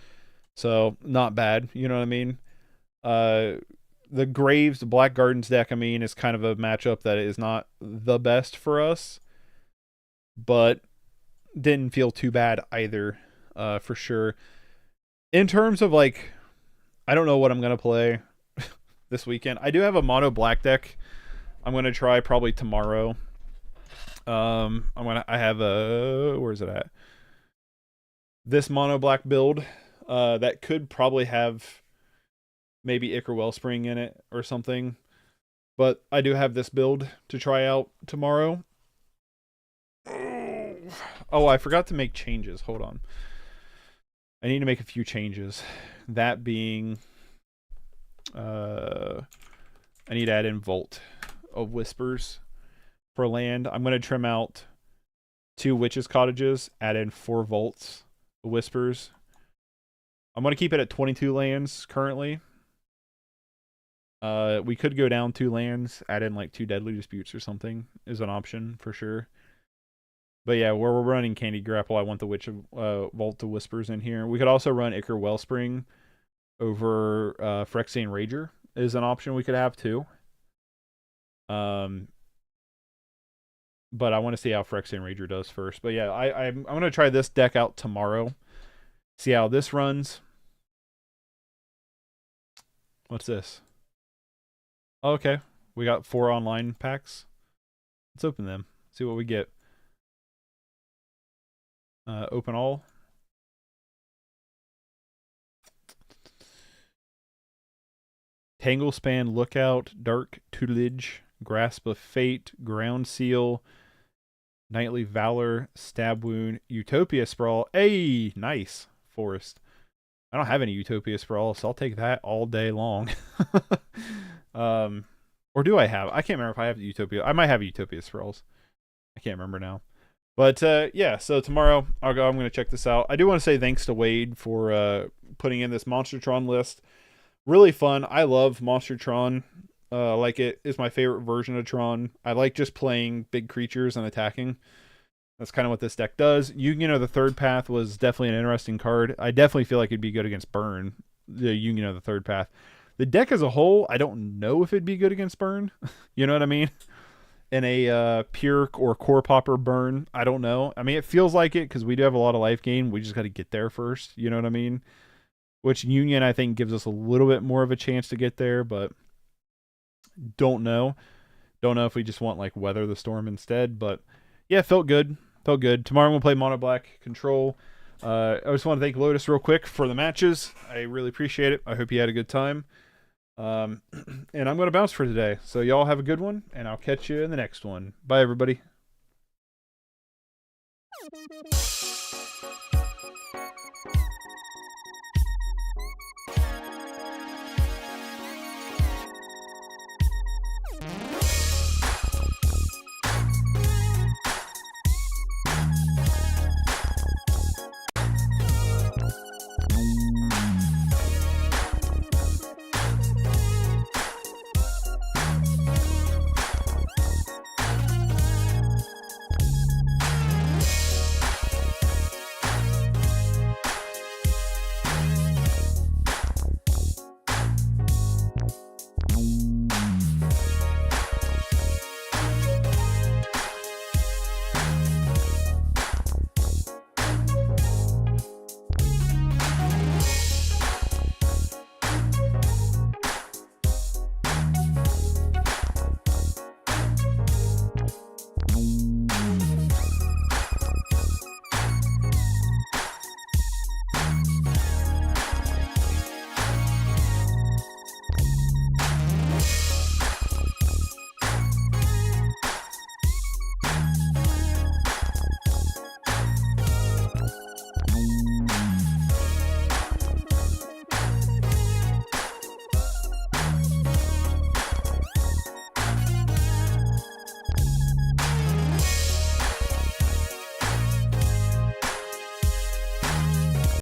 So, not bad. You know what I mean? The Graves, the Black Gardens deck, I mean, is kind of a matchup that is not the best for us. But didn't feel too bad either, for sure. In terms of, like, I don't know what I'm going to play this weekend. I do have a mono black deck I'm going to try probably tomorrow. I have a, where is it at? This mono black build that could probably have maybe Ichor Wellspring in it or something. But I do have this build to try out tomorrow. Oh, I forgot to make changes. Hold on. I need to make a few changes. That being, I need to add in Vault of Whispers for land. I'm going to trim out 2 Witches' Cottages, add in 4 Vaults of Whispers. I'm going to keep it at 22 lands currently. We could go down 2 lands, add in like 2 Deadly Disputes or something is an option for sure. But yeah, where we're running Candy Grapple, I want the Vault of Whispers in here. We could also run Ichor Wellspring over Phyrexian Rager is an option we could have too. But I want to see how Phyrexian Rager does first. But yeah, I'm going to try this deck out tomorrow. See how this runs. What's this? Oh, okay. We got 4 online packs. Let's open them. See what we get. Open all. Tanglespan Lookout, Dark Tutelage, Grasp of Fate, Ground Seal, Knightly Valor, Stab Wound, Utopia Sprawl. Hey, nice. Forest. I don't have any Utopia Sprawl, so I'll take that all day long. Or do I have? I can't remember if I have Utopia. I might have Utopia Sprawls. I can't remember now. But yeah, so tomorrow I'm going to check this out. I do want to say thanks to Wade for putting in this Monster Tron list. Really fun. I love Monster Tron. Like it is my favorite version of Tron. I like just playing big creatures and attacking. That's kind of what this deck does. Union of the Third Path was definitely an interesting card. I definitely feel like it'd be good against Burn. The Union of the Third Path. The deck as a whole, I don't know if it'd be good against Burn. You know what I mean? In a pure or core pauper burn, I don't know. I mean, it feels like it because we do have a lot of life gain. We just got to get there first. You know what I mean? Which Union, I think, gives us a little bit more of a chance to get there, but don't know. Don't know if we just want, like, Weather the Storm instead. But, yeah, felt good. Felt good. Tomorrow I'm going to play Mono Black Control. I just want to thank Lotus real quick for the matches. I really appreciate it. I hope you had a good time. And I'm going to bounce for today. So y'all have a good one, and I'll catch you in the next one. Bye, everybody.